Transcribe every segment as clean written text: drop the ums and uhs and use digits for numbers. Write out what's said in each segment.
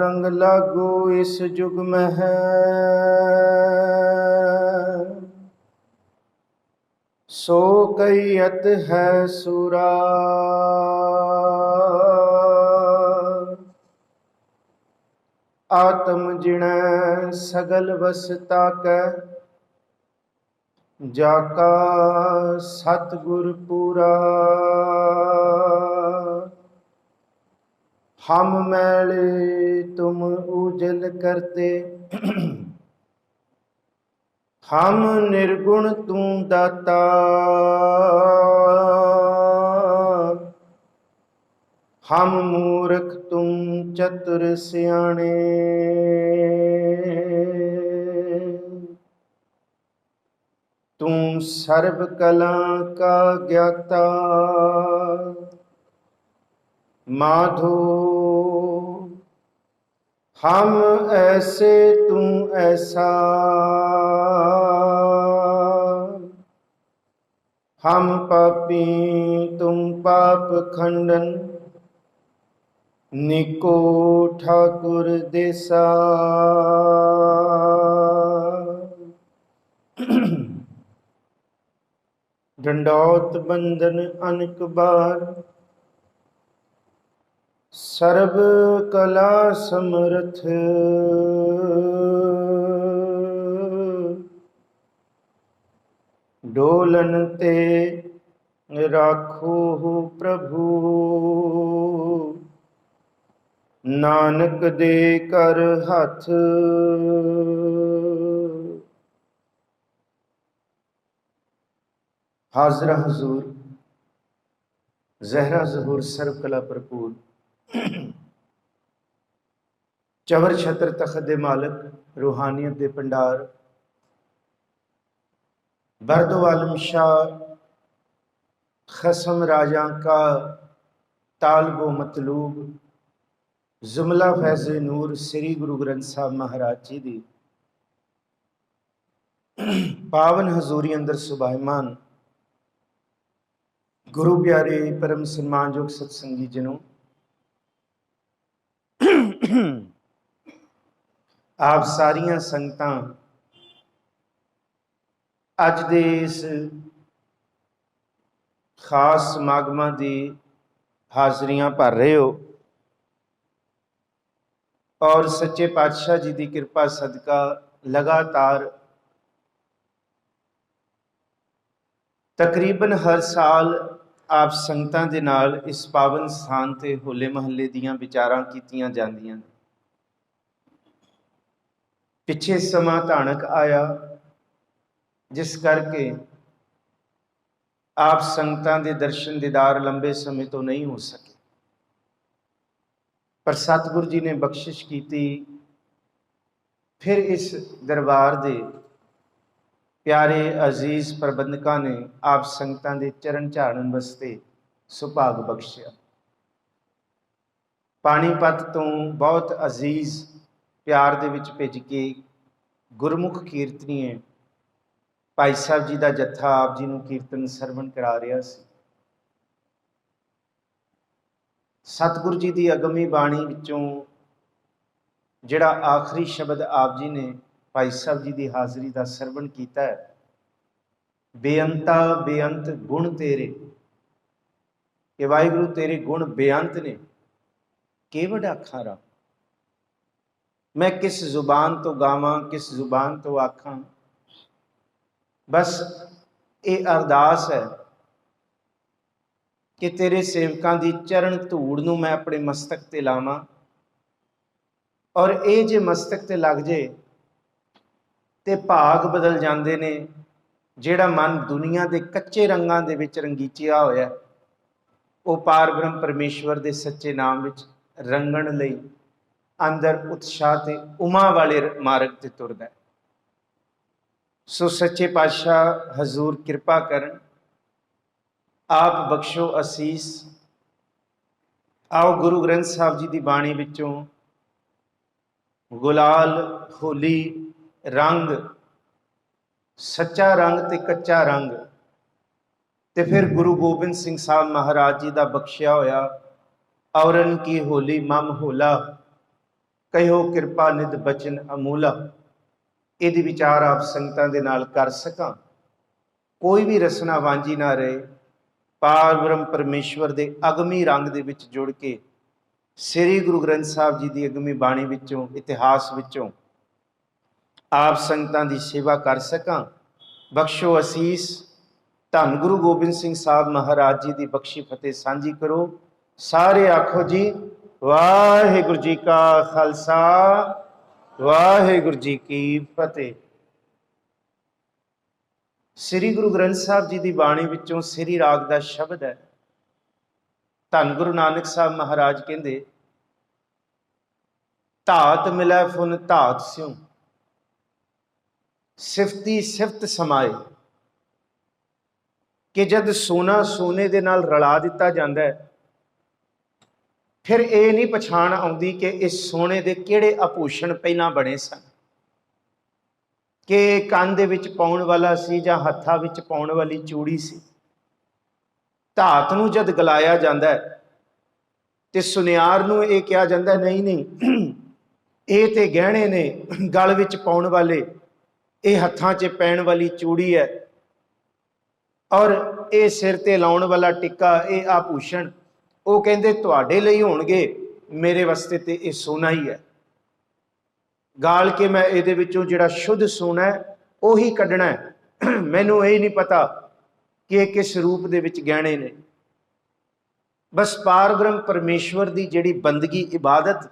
रंग लागो इस जुग में है, सो कईयत है सुरा। आत्म जिण सगल वसता कै, जाका सतगुर पूरा। हम मैले तुम उजल करते, हम निर्गुण तू दाता। हम मूर्ख तुम चतुर सियाणे, तू सर्व कला का ज्ञाता। माधो हम ऐसे तू ऐसा, हम पापी तुम पाप खंडन। निको ठाकुर देसा, दंडौत बंदन अनक बार। सर्व कला समर्थ, डोलन ते राखो प्रभु। नानक दे कर हथ, हाजरा हजूर जहरा जहूर सर्व कला भरपूर। चवर छत्र तखत दे मालक, रूहानियत दे भंडार। बर्दो आलम शाह खसम राजा का तालबो मतलूब। जुमला फैज़ नूर श्री गुरु ग्रंथ साहब महाराज जी दी पावन हजूरी अंदर सुभाईमान गुरु प्यारे परम सम्मानयोग सत्संगी जनों, आप सारियां संगतां अज दे इस खास समागमां दी हाजरियां भर रहे हो और सच्चे पातशाह जी की कृपा सदका लगातार तकरीबन हर साल आप संगतां दे नाल इस पावन स्थान ते होले महल्ले दीयां विचारां कीतियां जांदियां। पिछे समा धानक आया जिस करके आप संगतां दे दर्शन दीदार लंबे समय तो नहीं हो सके, पर सतगुरु जी ने बख्शिश की। फिर इस दरबार दे प्यारे अजीज प्रबंधकां ने आप संगतां दे चरण झाड़न वास्ते सुभाग बख्शिया। पानीपत तो बहुत अजीज प्यार दे विच भेज के गुरमुख कीर्तनीय भाई साहब जी का जत्था आप जी नूं कीर्तन सरवण करा रहा सी। सतगुरु जी की अगमी बाणी विचों जिहड़ा आखिरी शब्द आप जी ने भाई साहब जी की हाजरी का सरवण किया है, बेअंता बेअंत गुण तेरे, कि वाहिगुरु तेरे गुण बेअंत ने, केवड़ आखारा। मैं किस जुबान तो गावां, किस जुबान तो आखां। बस ये अरदास है कि तेरे सेवकां दी चरण धूड़ नूं मैं अपने मस्तक ते लावां, और ये जे मस्तक ते लग जाए ते भाग बदल जाते ने। जिहड़ा मन दुनिया के कच्चे रंगां दे विच रंगीचिया होया, वो पार ब्रह्म परमेश्वर के सच्चे नाम विच रंगण लई अंदर उत्साह ते उमा वाले मार्ग ते तुरदा है। सो सच्चे पातशाह हजूर कृपा करन, आप बख्शो असीस। आओ गुरु ग्रंथ साहब जी की बाणी विचों गुलाल होली रंग, सच्चा रंग ते कच्चा रंग, ते फिर गुरु गोबिंद सिंह साहब महाराज जी का बख्शिया होया औरन की होली मम होला। ਕਹਿਓ ਕਿਰਪਾ ਨਿਧ ਬਚਨ ਅਮੂਲਾ। ਇਹਦੀ ਵਿਚਾਰ ਆਪ ਸੰਗਤਾਂ ਦੇ ਨਾਲ ਕਰ ਸਕਾਂ, ਕੋਈ ਵੀ ਰਸਨਾ ਵਾਂਝੀ ਨਾ ਰਹੇ। ਪਾਰ ਬ੍ਰਹਮ ਪਰਮੇਸ਼ਵਰ ਦੇ ਅਗਮੀ ਰੰਗ ਦੇ ਵਿੱਚ ਜੁੜ ਕੇ ਸ੍ਰੀ ਗੁਰੂ ਗ੍ਰੰਥ ਸਾਹਿਬ ਜੀ ਦੀ ਅਗਮੀ ਬਾਣੀ ਵਿੱਚੋਂ, ਇਤਿਹਾਸ ਵਿੱਚੋਂ ਆਪ ਸੰਗਤਾਂ ਦੀ ਸੇਵਾ ਕਰ ਸਕਾਂ। ਬਖਸ਼ੋ ਅਸੀਸ। ਧੰਨ ਗੁਰੂ ਗੋਬਿੰਦ ਸਿੰਘ ਸਾਹਿਬ ਮਹਾਰਾਜ ਜੀ ਦੀ ਬਖਸ਼ੀ ਫਤਿਹ ਸਾਂਝੀ ਕਰੋ। ਸਾਰੇ ਆਖੋ ਜੀ ਵਾਹਿਗੁਰੂ ਜੀ ਕਾ ਖਾਲਸਾ, ਵਾਹਿਗੁਰੂ ਜੀ ਕੀ ਫਤਿਹ। ਸ੍ਰੀ ਗੁਰੂ ਗ੍ਰੰਥ ਸਾਹਿਬ ਜੀ ਦੀ ਬਾਣੀ ਵਿੱਚੋਂ ਸ੍ਰੀ ਰਾਗ ਦਾ ਸ਼ਬਦ ਹੈ। ਧੰਨ ਗੁਰੂ ਨਾਨਕ ਸਾਹਿਬ ਮਹਾਰਾਜ ਕਹਿੰਦੇ, ਧਾਤ ਮਿਲੈ ਫੁਨ ਧਾਤ ਸਿਉ, ਸਿਫਤੀ ਸਿਫਤ ਸਮਾਏ। ਕਿ ਜਦ ਸੋਨਾ ਸੋਨੇ ਦੇ ਨਾਲ ਰਲਾ ਦਿੱਤਾ ਜਾਂਦਾ ਹੈ, ਫਿਰ ਇਹ ਨਹੀਂ ਪਛਾਣ ਆਉਂਦੀ ਕਿ ਇਸ ਸੋਨੇ ਦੇ ਕਿਹੜੇ ਆਭੂਸ਼ਣ ਪਹਿਲਾਂ ਬਣੇ ਸਨ, ਕਿ ਕੰਨ ਦੇ ਵਿੱਚ ਪਾਉਣ ਵਾਲਾ ਸੀ ਜਾਂ ਹੱਥਾਂ ਵਿੱਚ ਪਾਉਣ ਵਾਲੀ ਚੂੜੀ ਸੀ। ਧਾਤ ਨੂੰ ਜਦ ਗਲਾਇਆ ਜਾਂਦਾ ਹੈ ਤੇ ਸੁਨਿਆਰ ਨੂੰ ਇਹ ਕਿਹਾ ਜਾਂਦਾ ਨਹੀਂ ਨਹੀਂ, ਇਹ ਤੇ ਗਹਿਣੇ ਨੇ ਗਲ ਵਿੱਚ ਪਾਉਣ ਵਾਲੇ, ਇਹ ਹੱਥਾਂ 'ਚ ਪੈਣ ਵਾਲੀ ਚੂੜੀ ਹੈ, ਔਰ ਇਹ ਸਿਰ ਤੇ ਲਾਉਣ ਵਾਲਾ ਟਿੱਕਾ, ਇਹ ਆਭੂਸ਼ਣ ਉਹ ਕਹਿੰਦੇ ਤੁਹਾਡੇ ਲਈ ਹੋਣਗੇ, ਮੇਰੇ ਵਾਸਤੇ ਤੇ ਇਹ ਸੋਨਾ ਹੀ ਹੈ। ਗਾਲ ਕੇ ਮੈਂ ਇਹਦੇ ਵਿੱਚੋਂ ਜਿਹੜਾ ਸ਼ੁੱਧ ਸੋਨਾ ਹੈ ਉਹੀ ਕੱਢਣਾ ਹੈ। ਮੈਨੂੰ ਇਹ ਨਹੀਂ ਪਤਾ ਕਿ ਇਹ ਕਿਸ ਰੂਪ ਦੇ ਵਿੱਚ ਗਹਿਣੇ ਨੇ। ਬਸ ਪਾਰ ਬ੍ਰਹਮ ਪਰਮੇਸ਼ਵਰ ਦੀ ਜਿਹੜੀ ਬੰਦਗੀ, ਇਬਾਦਤ,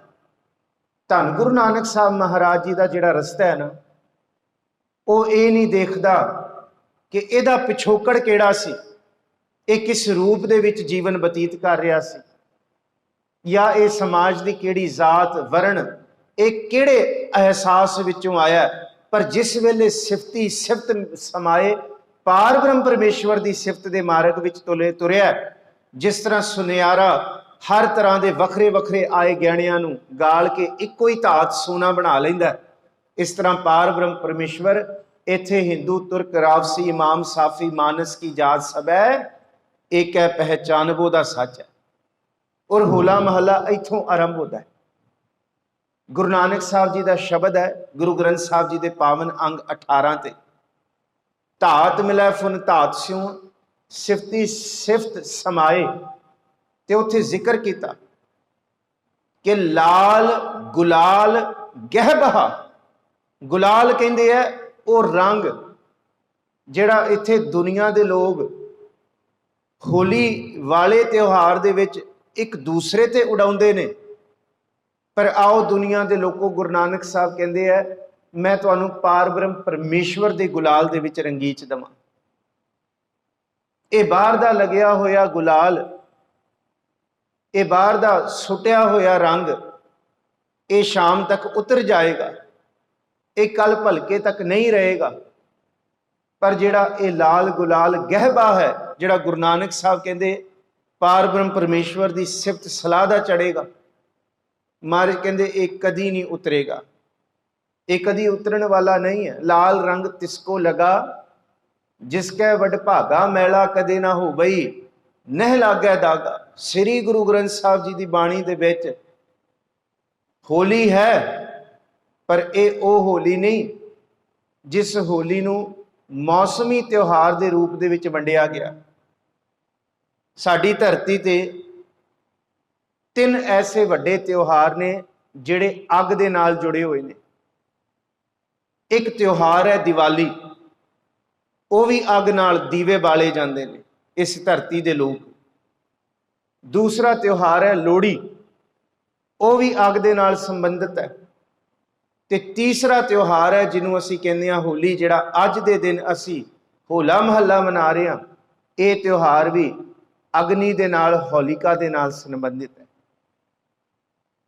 ਧੰਨ ਗੁਰੂ ਨਾਨਕ ਸਾਹਿਬ ਮਹਾਰਾਜ ਜੀ ਦਾ ਜਿਹੜਾ ਰਸਤਾ ਹੈ ਨਾ, ਉਹ ਇਹ ਨਹੀਂ ਦੇਖਦਾ ਕਿ ਇਹਦਾ ਪਿਛੋਕੜ ਕਿਹੜਾ ਸੀ, ਇਹ ਕਿਸ ਰੂਪ ਦੇ ਵਿੱਚ ਜੀਵਨ ਬਤੀਤ ਕਰ ਰਿਹਾ ਸੀ, ਜਾਂ ਇਹ ਸਮਾਜ ਦੀ ਕਿਹੜੀ ਜ਼ਾਤ, ਵਰਣ, ਇਹ ਕਿਹੜੇ ਅਹਿਸਾਸ ਵਿੱਚੋਂ ਆਇਆ। ਪਰ ਜਿਸ ਵੇਲੇ ਸਿਫਤੀ ਸਿਫਤ ਸਮਾਏ, ਪਾਰ ਬ੍ਰਹਮ ਪਰਮੇਸ਼ਵਰ ਦੀ ਸਿਫਤ ਦੇ ਮਾਰਗ ਵਿੱਚ ਤੁਰਿਆ, ਜਿਸ ਤਰ੍ਹਾਂ ਸੁਨਿਆਰਾ ਹਰ ਤਰ੍ਹਾਂ ਦੇ ਵੱਖਰੇ ਵੱਖਰੇ ਆਏ ਗਹਿਣਿਆਂ ਨੂੰ ਗਾਲ ਕੇ ਇੱਕੋ ਹੀ ਧਾਤ ਸੋਨਾ ਬਣਾ ਲੈਂਦਾ, ਇਸ ਤਰ੍ਹਾਂ ਪਾਰ ਬ੍ਰਹਮ ਪਰਮੇਸ਼ਵਰ ਇੱਥੇ ਹਿੰਦੂ, ਤੁਰਕ, ਰਾਵਸੀ, ਇਮਾਮ, ਸਾਫੀ, ਮਾਨਸ ਕੀ ਜਾਤ ਸਭ ਹੈ, ਇੱਕ ਹੈ ਪਹਿਚਾਨਬੋ ਦਾ ਸੱਚ ਹੈ। ਔਰ ਹੋਲਾ ਮਹੱਲਾ ਇੱਥੋਂ ਆਰੰਭ ਹੁੰਦਾ ਹੈ। ਗੁਰੂ ਨਾਨਕ ਸਾਹਿਬ ਜੀ ਦਾ ਸ਼ਬਦ ਹੈ, ਗੁਰੂ ਗ੍ਰੰਥ ਸਾਹਿਬ ਜੀ ਦੇ ਪਾਵਨ ਅੰਗ 18 ਤੇ, ਧਾਤ ਮਿਲੈ ਫੁਨ ਧਾਤ ਸਿਉ, ਸਿਫਤੀ ਸਿਫਤ ਸਮਾਏ। ਤੇ ਉੱਥੇ ਜ਼ਿਕਰ ਕੀਤਾ ਕਿ ਲਾਲ ਗੁਲਾਲ ਗਹਿ ਬਹਾ। ਗੁਲਾਲ ਕਹਿੰਦੇ ਹੈ ਉਹ ਰੰਗ ਜਿਹੜਾ ਇੱਥੇ ਦੁਨੀਆ ਦੇ ਲੋਕ ਹੋਲੀ ਵਾਲੇ ਤਿਉਹਾਰ ਦੇ ਵਿੱਚ ਇੱਕ ਦੂਸਰੇ ਤੇ ਉਡਾਉਂਦੇ ਨੇ, ਪਰ ਆਓ ਦੁਨੀਆ ਦੇ ਲੋਕੋ, ਗੁਰੂ ਨਾਨਕ ਸਾਹਿਬ ਕਹਿੰਦੇ ਹੈ ਮੈਂ ਤੁਹਾਨੂੰ ਪਾਰ ਬ੍ਰਹਮ ਪਰਮੇਸ਼ਵਰ ਦੇ ਗੁਲਾਲ ਦੇ ਵਿੱਚ ਰੰਗੀਚ ਦੇਵਾਂ। ਇਹ ਬਾਹਰ ਦਾ ਲੱਗਿਆ ਹੋਇਆ ਗੁਲਾਲ, ਇਹ ਬਾਹਰ ਦਾ ਸੁੱਟਿਆ ਹੋਇਆ ਰੰਗ, ਇਹ ਸ਼ਾਮ ਤੱਕ ਉਤਰ ਜਾਏਗਾ, ਇਹ ਕੱਲ ਭਲਕੇ ਤੱਕ ਨਹੀਂ ਰਹੇਗਾ। ਪਰ ਜਿਹੜਾ ਇਹ ਲਾਲ ਗੁਲਾਲ ਗਹਿਬਾ ਹੈ, ਜਿਹੜਾ ਗੁਰੂ ਨਾਨਕ ਸਾਹਿਬ ਕਹਿੰਦੇ ਪਾਰ ਬ੍ਰਹਮ ਪਰਮੇਸ਼ਵਰ ਦੀ ਸਿਫਤ ਸਲਾਹ ਦਾ ਚੜੇਗਾ, ਮਹਾਰਾਜ ਕਹਿੰਦੇ ਇਹ ਕਦੀ ਨਹੀਂ ਉਤਰੇਗਾ, ਇਹ ਕਦੀ ਉਤਰਨ ਵਾਲਾ ਨਹੀਂ ਹੈ। ਲਾਲ ਰੰਗ ਤਿਸਕੋ ਲਗਾ, ਜਿਸ ਕੈ ਵਡ ਭਾਗਾ ਮੈਲਾ ਕਦੇ ਨਾ ਹੋ ਬਈ, ਨਹਿ ਲਾਗੈ ਦਾਗਾ। ਸ੍ਰੀ ਗੁਰੂ ਗ੍ਰੰਥ ਸਾਹਿਬ ਜੀ ਦੀ ਬਾਣੀ ਦੇ ਵਿੱਚ ਹੋਲੀ ਹੈ, ਪਰ ਇਹ ਉਹ ਹੋਲੀ ਨਹੀਂ ਜਿਸ ਹੋਲੀ ਨੂੰ ਮੌਸਮੀ ਤਿਉਹਾਰ ਦੇ ਰੂਪ ਦੇ ਵਿੱਚ ਵੰਡਿਆ ਗਿਆ। ਸਾਡੀ ਧਰਤੀ ਤੇ 3 ਐਸੇ ਵੱਡੇ ਤਿਉਹਾਰ ਨੇ ਜਿਹੜੇ ਅੱਗ ਦੇ ਨਾਲ ਜੁੜੇ ਹੋਏ ਨੇ। ਇੱਕ ਤਿਉਹਾਰ ਹੈ ਦੀਵਾਲੀ, ਉਹ ਵੀ ਅੱਗ ਨਾਲ ਦੀਵੇ ਬਾਲੇ ਜਾਂਦੇ ਨੇ ਇਸ ਧਰਤੀ ਦੇ ਲੋਕ। ਦੂਸਰਾ ਤਿਉਹਾਰ ਹੈ ਲੋਹੜੀ, ਉਹ ਵੀ ਅੱਗ ਦੇ ਨਾਲ ਸੰਬੰਧਿਤ ਹੈ। ਤੇ ਤੀਸਰਾ ਤਿਉਹਾਰ ਹੈ ਜਿਹਨੂੰ ਅਸੀਂ ਕਹਿੰਦੇ ਹਾਂ ਹੋਲੀ, ਜਿਹੜਾ ਅੱਜ ਦੇ ਦਿਨ ਅਸੀਂ ਹੋਲਾ ਮਹੱਲਾ ਮਨਾ ਰਹੇ ਹਾਂ। ਇਹ ਤਿਉਹਾਰ ਵੀ ਅਗਨੀ ਦੇ ਨਾਲ, ਹੋਲਿਕਾ ਦੇ ਨਾਲ ਸੰਬੰਧਿਤ ਹੈ।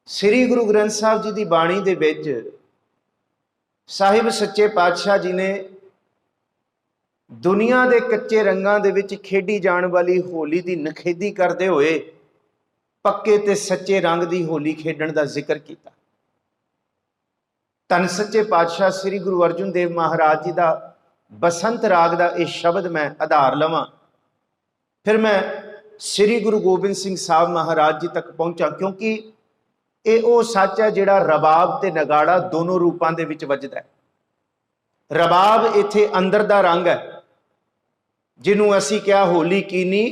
ਸ੍ਰੀ ਗੁਰੂ ਗ੍ਰੰਥ ਸਾਹਿਬ ਜੀ ਦੀ ਬਾਣੀ ਦੇ ਵਿੱਚ ਸਾਹਿਬ ਸੱਚੇ ਪਾਤਸ਼ਾਹ ਜੀ ਨੇ ਦੁਨੀਆ ਦੇ ਕੱਚੇ ਰੰਗਾਂ ਦੇ ਵਿੱਚ ਖੇਡੀ ਜਾਣ ਵਾਲੀ ਹੋਲੀ ਦੀ ਨਿਖੇਧੀ ਕਰਦੇ ਹੋਏ ਪੱਕੇ ਤੇ ਸੱਚੇ ਰੰਗ ਦੀ ਹੋਲੀ ਖੇਡਣ ਦਾ ਜ਼ਿਕਰ ਕੀਤਾ। ਧੰਨ ਸੱਚੇ ਪਾਤਸ਼ਾਹ ਸ੍ਰੀ ਗੁਰੂ ਅਰਜਨ ਦੇਵ ਮਹਾਰਾਜ ਜੀ ਦਾ ਬਸੰਤ ਰਾਗ ਦਾ ਇਹ ਸ਼ਬਦ ਮੈਂ ਆਧਾਰ ਲਵਾਂ, ਫਿਰ ਮੈਂ ਸ੍ਰੀ ਗੁਰੂ ਗੋਬਿੰਦ ਸਿੰਘ ਸਾਹਿਬ ਮਹਾਰਾਜ ਜੀ ਤੱਕ ਪਹੁੰਚਾ, ਕਿਉਂਕਿ ये वो सच है जिहड़ा रबाब ते नगाड़ा दोनों रूपां दे विच वजदा है। रबाब इत्थे अंदर दा रंग है, जिन्हों असी क्या होली कीनी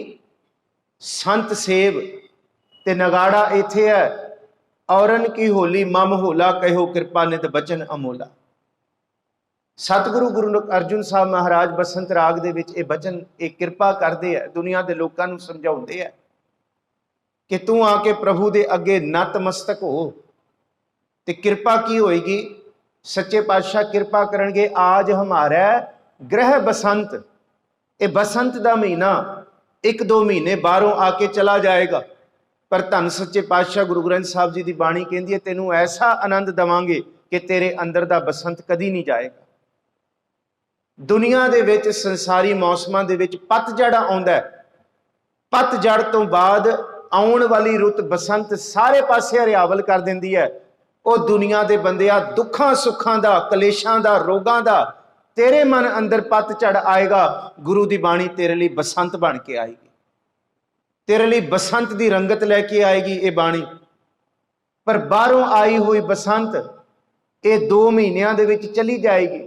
संत सेव, ते नगाड़ा इत्थे है औरन की होली मम होला कहो कृपा नित बचन अमोला। सतगुरु गुरु अर्जुन साहब महाराज बसंत राग दे विच ये बचन एक कृपा करते हैं, दुनिया के लोगों को समझाते हैं कि तू आके प्रभु दे अगे नतमस्तक हो। तो कृपा की होएगी? सच्चे पातशाह कृपा करनगे। आज हमारा ग्रह बसंत, ये बसंत का महीना एक दो महीने बाहरों आके चला जाएगा, पर धन सच्चे पातशाह गुरु ग्रंथ साहब जी की बाणी कहती है तेनों ऐसा आनंद देवांगे कि तेरे अंदर का बसंत कदी नहीं जाएगा। दुनिया दे विच संसारी मौसमां दे विच पतझड़ आउंदा है, पतझड़ तो बाद आउण वाली रुत बसंत सारे पासे हरियावल कर दिंदी है। वो दुनिया के बंदिया दुखां सुखां दा, कलेशां दा, रोगां दा तेरे मन अंदर पतझड़ आएगा, गुरु की बाणी तेरे लिए बसंत बन के आएगी, तेरे लिए बसंत की रंगत लैके आएगी ये बाणी। पर बाहरों आई हुई बसंत ये 2 महीनों दे विच चली जाएगी,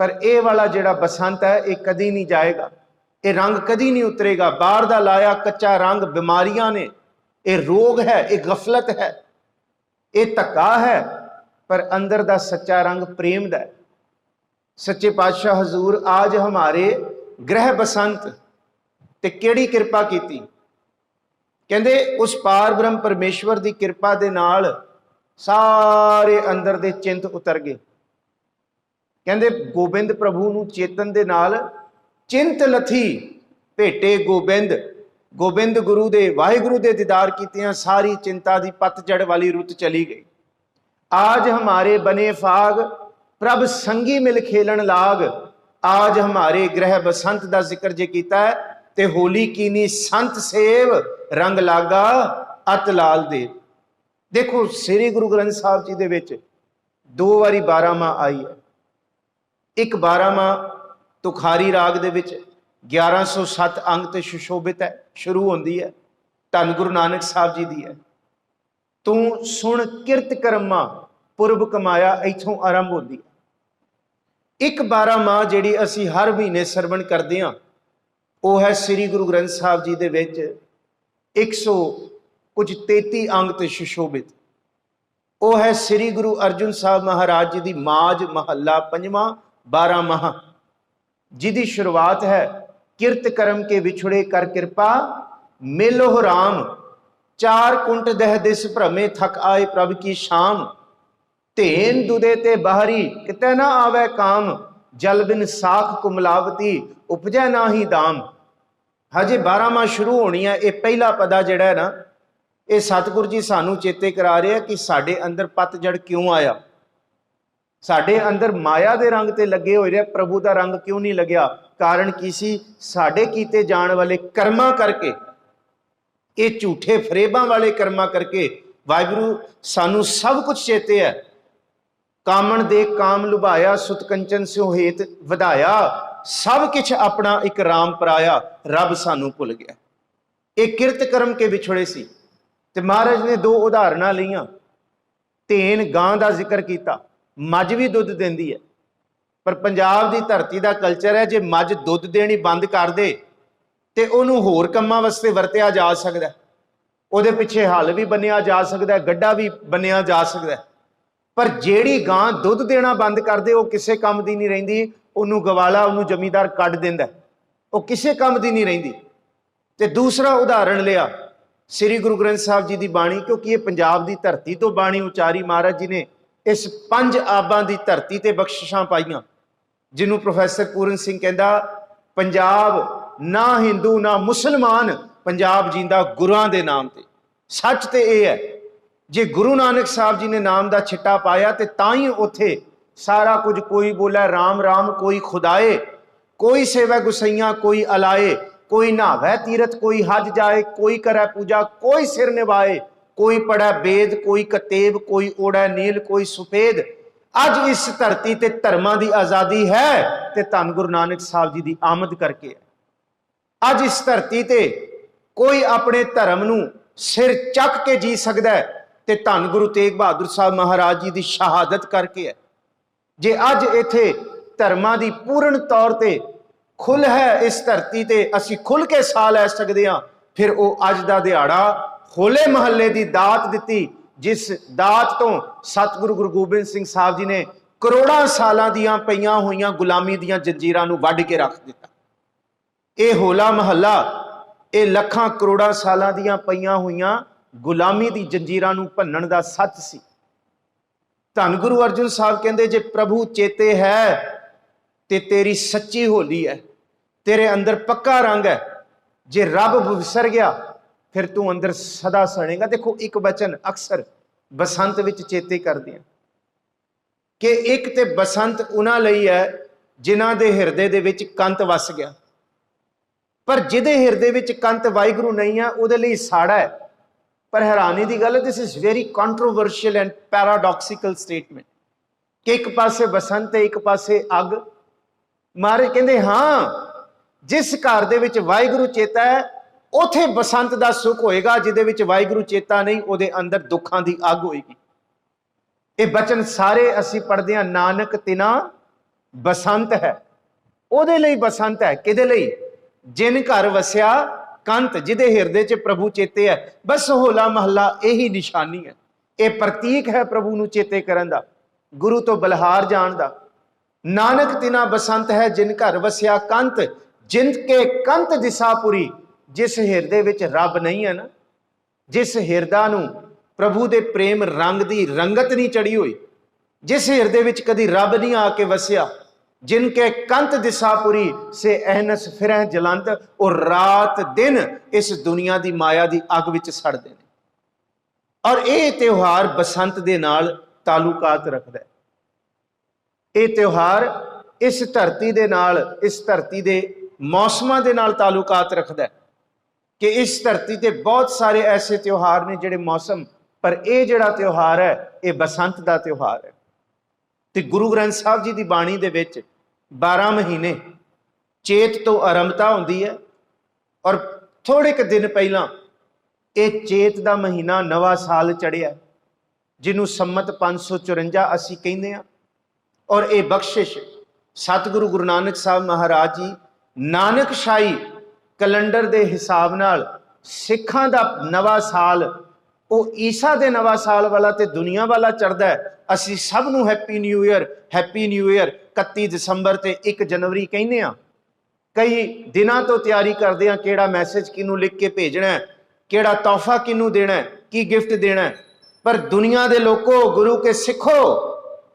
पर यह वाला जिहड़ा बसंत है ये कदी नहीं जाएगा, ये रंग कदी नहीं उतरेगा। बाहर दा लाया कच्चा रंग बीमारियां ने, ये रोग है, ये गफलत है, ये धक्का है, पर अंदर दा सच्चा रंग प्रेम दा है। सच्चे पातशाह हजूर आज हमारे ग्रह बसंत ते केड़ी कृपा कीती। कहंदे उस पार ब्रह्म परमेश्वर की कृपा दे नाल सारे अंदर दे चिंत उतर गए। कहंदे गोबिंद प्रभु नूं चेतन दे नाल चिंत लथी भेटे गोबिंद, गोबिंद गुरु दे वाहिगुरु दे दीदार कीतियां सारी चिंता दी पतझड़ वाली रुत चली गई। आज हमारे बने फाग प्रभ संगी मिल खेलन लाग, आज हमारे ग्रह बसंत का जिक्र जे कीता है ते होली कीनी संत सेव रंग लागा अत लाल देव। देखो श्री गुरु ग्रंथ साहब जी दे विच 2 बारी 12 माह आई है। एक 12 माह तुखारी राग दे विच 1107 अंग ते सुशोभित है, शुरू होती है, धन गुरु नानक साहब जी दी है। तू सुन किरत कर्मा पुरब कमाया, इथों आरंभ होती है। एक 12 माह जिहड़ी असी हर महीने सरवण करते हैं वह है श्री गुरु ग्रंथ साहब जी दे विच 133 अंग ते सुशोभित। वह है श्री गुरु अर्जुन साहब महाराज जी की माज महला 5वां 12 माह, जिदी शुरुआत है किरत कर्म के विछुड़े कर कृपा मेलो राम, 4 कुंट दह दिस भ्रमे थक आए प्रभ की शाम, धेन दुदे ते बाहरी किते ना आवे काम, जल बिन साख कुमलावती उपजै ना ही दाम। हजे 12 माह शुरू होनी है। ये पहला पदा जिहड़ा है ना, ये सतगुर जी सानू चेते करा रहे हैं कि साडे अंदर पतझड़ क्यों आया, साडे अंदर माया दे रंग ते लगे हुए रहे, प्रभु का रंग क्यों नहीं लग्या। कारण की सी? साडे कीते जाण वाले कर्मां करके, ये झूठे फरेबां वाले कर्मां करके वाहिगुरू सानू सब कुछ चेते है। कामण दे काम लुभाया सुत कंचन स्यों हेत वधाया, सब कुछ अपना एक राम पराया, रब सानू भुल गया। ये किरत कर्म के विछड़े सी। ते महाराज ने 2 उदाहरणा लियां। धेन गां का जिक्र किया, मझ भी दुध देंदी है, पर पंजाब की धरती का कल्चर है जे मझ दुध देनी बंद कर दे ते उहनूं होर कम्मां वास्ते वरतिया जा सकदा है, उहदे पिछे हल भी बन्निया जा सकदा है, गड्ढा भी बन्निया जा सकदा है। पर जेड़ी गां दुध देना बंद कर दे वो किसी काम की नहीं रहिंदी, उन्होंने गवाला उन्होंने जमींदार कट देंदा, वो किसी काम की नहीं रहिंदी। ते दूसरा उदाहरण लिया श्री गुरु ग्रंथ साहब जी की बाणी, क्योंकि ये पंजाब की धरती तो बाणी उचारी महाराज जी ने, इस 5 आबां की धरती ते बख्शिशां पाईयां, जिन्हों प्रोफैसर पूरन सिंह कहंदा पंजाब ना हिंदू ना मुसलमान, पंजाब जींदा गुरुआं दे नाम ते। सच तो यह है जे गुरु नानक साहब जी ने नाम का छिट्टा पाया तो तां उत्थे सारा कुछ, कोई बोला राम राम कोई खुदाए, कोई सेवा गुसैया कोई अलाए, कोई नहावै तीरथ कोई हज जाए, कोई करे पूजा कोई सिर निभाए, कोई पढ़े वेद कोई कतेब, कोई ओढ़े नील कोई सुफेद। अज इस धरती ते धर्मां दी आज़ादी है ते धन गुरु नानक साहब जी की आमद करके है। अज इस धरती ते कोई अपने धर्म नूं सिर चक के जी सकदा है ਤੇ ਧੰਨ ਗੁਰੂ ਤੇਗ ਬਹਾਦਰ ਸਾਹਿਬ ਮਹਾਰਾਜ ਜੀ ਦੀ ਸ਼ਹਾਦਤ ਕਰਕੇ ਹੈ। ਜੇ ਅੱਜ ਇੱਥੇ ਧਰਮਾਂ ਦੀ ਪੂਰਨ ਤੌਰ ਤੇ ਖੁੱਲ ਹੈ ਇਸ ਧਰਤੀ ਤੇ, ਅਸੀਂ ਖੁੱਲ ਕੇ ਸਾਹ ਲੈ ਸਕਦੇ ਹਾਂ, ਫਿਰ ਉਹ ਅੱਜ ਦਾ ਦਿਹਾੜਾ ਹੋਲੇ ਮਹੱਲੇ ਦੀ ਦਾਤ ਦਿੱਤੀ, ਜਿਸ ਦਾਤ ਤੋਂ ਸਤਿਗੁਰੂ ਗੁਰੂ ਗੋਬਿੰਦ ਸਿੰਘ ਸਾਹਿਬ ਜੀ ਨੇ ਕਰੋੜਾਂ ਸਾਲਾਂ ਦੀਆਂ ਪਈਆਂ ਹੋਈਆਂ ਗੁਲਾਮੀ ਦੀਆਂ ਜੰਜੀਰਾਂ ਨੂੰ ਵੱਢ ਕੇ ਰੱਖ ਦਿੱਤਾ। ਇਹ ਹੋਲਾ ਮਹੱਲਾ ਇਹ ਲੱਖਾਂ ਕਰੋੜਾਂ ਸਾਲਾਂ ਦੀਆਂ ਪਈਆਂ ਹੋਈਆਂ ਗੁਲਾਮੀ ਦੀ ਜੰਜੀਰਾਂ ਨੂੰ ਭੰਨਣ ਦਾ ਸੱਚ ਸੀ। ਧੰਨ ਗੁਰੂ ਅਰਜਨ ਸਾਹਿਬ ਕਹਿੰਦੇ, ਜੇ ਪ੍ਰਭੂ ਚੇਤੇ ਹੈ ਤੇ ਤੇਰੀ ਸੱਚੀ ਹੋਲੀ ਹੈ, ਤੇਰੇ ਅੰਦਰ ਪੱਕਾ ਰੰਗ ਹੈ। ਜੇ ਰੱਬ ਵਿਸਰ ਗਿਆ ਫਿਰ ਤੂੰ ਅੰਦਰ ਸਦਾ ਸੜੇਗਾ। ਦੇਖੋ, ਇੱਕ ਵਚਨ ਅਕਸਰ ਬਸੰਤ ਵਿੱਚ ਚੇਤੇ ਕਰਦੇ ਆ ਕਿ ਇੱਕ ਤੇ ਬਸੰਤ ਉਹਨਾਂ ਲਈ ਹੈ ਜਿਨ੍ਹਾਂ ਦੇ ਹਿਰਦੇ ਦੇ ਵਿੱਚ ਕੰਤ ਵਸ ਗਿਆ, ਪਰ ਜਿਹਦੇ ਹਿਰਦੇ ਵਿੱਚ ਕੰਤ ਵਾਹਿਗੁਰੂ ਨਹੀਂ ਹੈ ਉਹਦੇ ਲਈ ਸਾੜਾ ਹੈ। ਪਰ ਹੈਰਾਨੀ ਦੀ ਗੱਲ ਹੈ, this is very controversial and paradoxical statement ਕਿ ਇੱਕ ਪਾਸੇ ਬਸੰਤ ਹੈ, ਇੱਕ ਪਾਸੇ ਅੱਗ। ਮਹਾਰਾਜ ਕਹਿੰਦੇ, ਹਾਂ, ਜਿਸ ਘਰ ਦੇ ਵਿੱਚ ਵਾਹਿਗੁਰੂ ਚੇਤਾ ਹੈ ਉਥੇ ਬਸੰਤ ਦਾ ਸੁੱਖ ਹੋਏਗਾ, ਜਿਹਦੇ ਵਿੱਚ ਵਾਹਿਗੁਰੂ ਚੇਤਾ ਨਹੀਂ ਉਹਦੇ ਅੰਦਰ ਦੁੱਖਾਂ ਦੀ ਅੱਗ ਹੋਏਗੀ। ਇਹ ਬਚਨ ਸਾਰੇ ਅਸੀਂ ਪੜ੍ਹਦੇ ਹਾਂ, ਨਾਨਕ ਤਿਨਾ ਬਸੰਤ ਹੈ। ਉਹਦੇ ਲਈ ਬਸੰਤ ਹੈ, ਕਿਹਦੇ ਲਈ? ਜਿਨ ਘਰ ਵਸਿਆ ਕੰਤ, ਜਿਹਦੇ ਹਿਰਦੇ 'ਚ ਪ੍ਰਭੂ ਚੇਤੇ ਹੈ। ਬਸ ਹੋਲਾ ਮਹੱਲਾ ਇਹੀ ਨਿਸ਼ਾਨੀ ਹੈ, ਇਹ ਪ੍ਰਤੀਕ ਹੈ ਪ੍ਰਭੂ ਨੂੰ ਚੇਤੇ ਕਰਨ ਦਾ, ਗੁਰੂ ਤੋਂ ਬਲਹਾਰ ਜਾਣ ਦਾ। ਨਾਨਕ ਤਿਨਾ ਬਸੰਤ ਹੈ ਜਿਨ ਘਰ ਵਸਿਆ ਕੰਤ, ਜਿਨ ਕੇ ਕੰਤ ਦਿਸਾਪੁਰੀ। ਜਿਸ ਹਿਰਦੇ ਵਿੱਚ ਰੱਬ ਨਹੀਂ ਹੈ ਨਾ, ਜਿਸ ਹਿਰਦਾ ਨੂੰ ਪ੍ਰਭੂ ਦੇ ਪ੍ਰੇਮ ਰੰਗ ਦੀ ਰੰਗਤ ਨਹੀਂ ਚੜੀ ਹੋਈ, ਜਿਸ ਹਿਰਦੇ ਵਿੱਚ ਕਦੀ ਰੱਬ ਨਹੀਂ ਆ ਕੇ ਵਸਿਆ, ਜਿਨ ਕੇ ਕੰਤ ਦਿਸਾਪੁਰੀ ਸੇ ਅਹਨਸ ਫਿਰਹਿ ਜਲੰਤ, ਉਹ ਰਾਤ ਦਿਨ ਇਸ ਦੁਨੀਆ ਦੀ ਮਾਇਆ ਦੀ ਅੱਗ ਵਿੱਚ ਸੜਦੇ ਨੇ। ਔਰ ਇਹ ਤਿਉਹਾਰ ਬਸੰਤ ਦੇ ਨਾਲ ਤਾਲੁਕਾਤ ਰੱਖਦਾ ਹੈ। ਇਹ ਤਿਉਹਾਰ ਇਸ ਧਰਤੀ ਦੇ ਨਾਲ, ਇਸ ਧਰਤੀ ਦੇ ਮੌਸਮਾਂ ਦੇ ਨਾਲ ਤਾਲੁਕਾਤ ਰੱਖਦਾ ਹੈ ਕਿ ਇਸ ਧਰਤੀ ਤੇ ਬਹੁਤ ਸਾਰੇ ਐਸੇ ਤਿਉਹਾਰ ਨੇ ਜਿਹੜੇ ਮੌਸਮ, ਪਰ ਇਹ ਜਿਹੜਾ ਤਿਉਹਾਰ ਹੈ ਇਹ ਬਸੰਤ ਦਾ ਤਿਉਹਾਰ ਹੈ। ਤੇ ਗੁਰੂ ਗ੍ਰੰਥ ਸਾਹਿਬ ਜੀ ਦੀ ਬਾਣੀ ਦੇ ਵਿੱਚ 12 ਮਹੀਨੇ ਚੇਤ ਤੋਂ ਆਰੰਭਤਾ ਹੁੰਦੀ ਹੈ, ਔਰ ਥੋੜੇ ਕੁ ਦਿਨ ਪਹਿਲਾਂ ਇਹ ਚੇਤ ਦਾ ਮਹੀਨਾ ਨਵਾਂ ਸਾਲ ਚੜ੍ਹਿਆ, ਜਿਹਨੂੰ ਸੰਮਤ 554 ਅਸੀਂ ਕਹਿੰਦੇ ਹਾਂ। ਔਰ ਇਹ ਬਖਸ਼ਿਸ਼ ਸਤਿਗੁਰੂ ਗੁਰੂ ਨਾਨਕ ਸਾਹਿਬ ਮਹਾਰਾਜ ਜੀ ਨਾਨਕਸ਼ਾਹੀ ਕੈਲੰਡਰ ਦੇ ਹਿਸਾਬ ਨਾਲ ਸਿੱਖਾਂ ਦਾ ਨਵਾਂ ਸਾਲ ਉਹ ਈਸਾ ਦੇ ਨਵਾਂ ਸਾਲ ਵਾਲਾ ਤੇ ਦੁਨੀਆ ਵਾਲਾ ਚੜ੍ਹਦਾ ਹੈ। ਅਸੀਂ ਸਭ ਨੂੰ ਹੈਪੀ ਨਿਊ ਈਅਰ 31 ਦਸੰਬਰ ਤੇ 1 ਜਨਵਰੀ ਕਹਿੰਦੇ ਆ। ਕਈ ਦਿਨਾਂ ਤੋਂ ਤਿਆਰੀ ਕਰਦੇ ਆ, ਕਿਹੜਾ ਮੈਸੇਜ ਕਿਹਨੂੰ ਲਿਖ ਕੇ ਭੇਜਣਾ ਹੈ, ਕਿਹੜਾ ਤੋਹਫਾ ਕਿਹਨੂੰ ਦੇਣਾ ਹੈ, ਕੀ ਗਿਫਟ ਦੇਣਾ ਹੈ। ਪਰ ਦੁਨੀਆ ਦੇ ਲੋਕੋ, ਗੁਰੂ ਕੇ ਸਿੱਖੋ,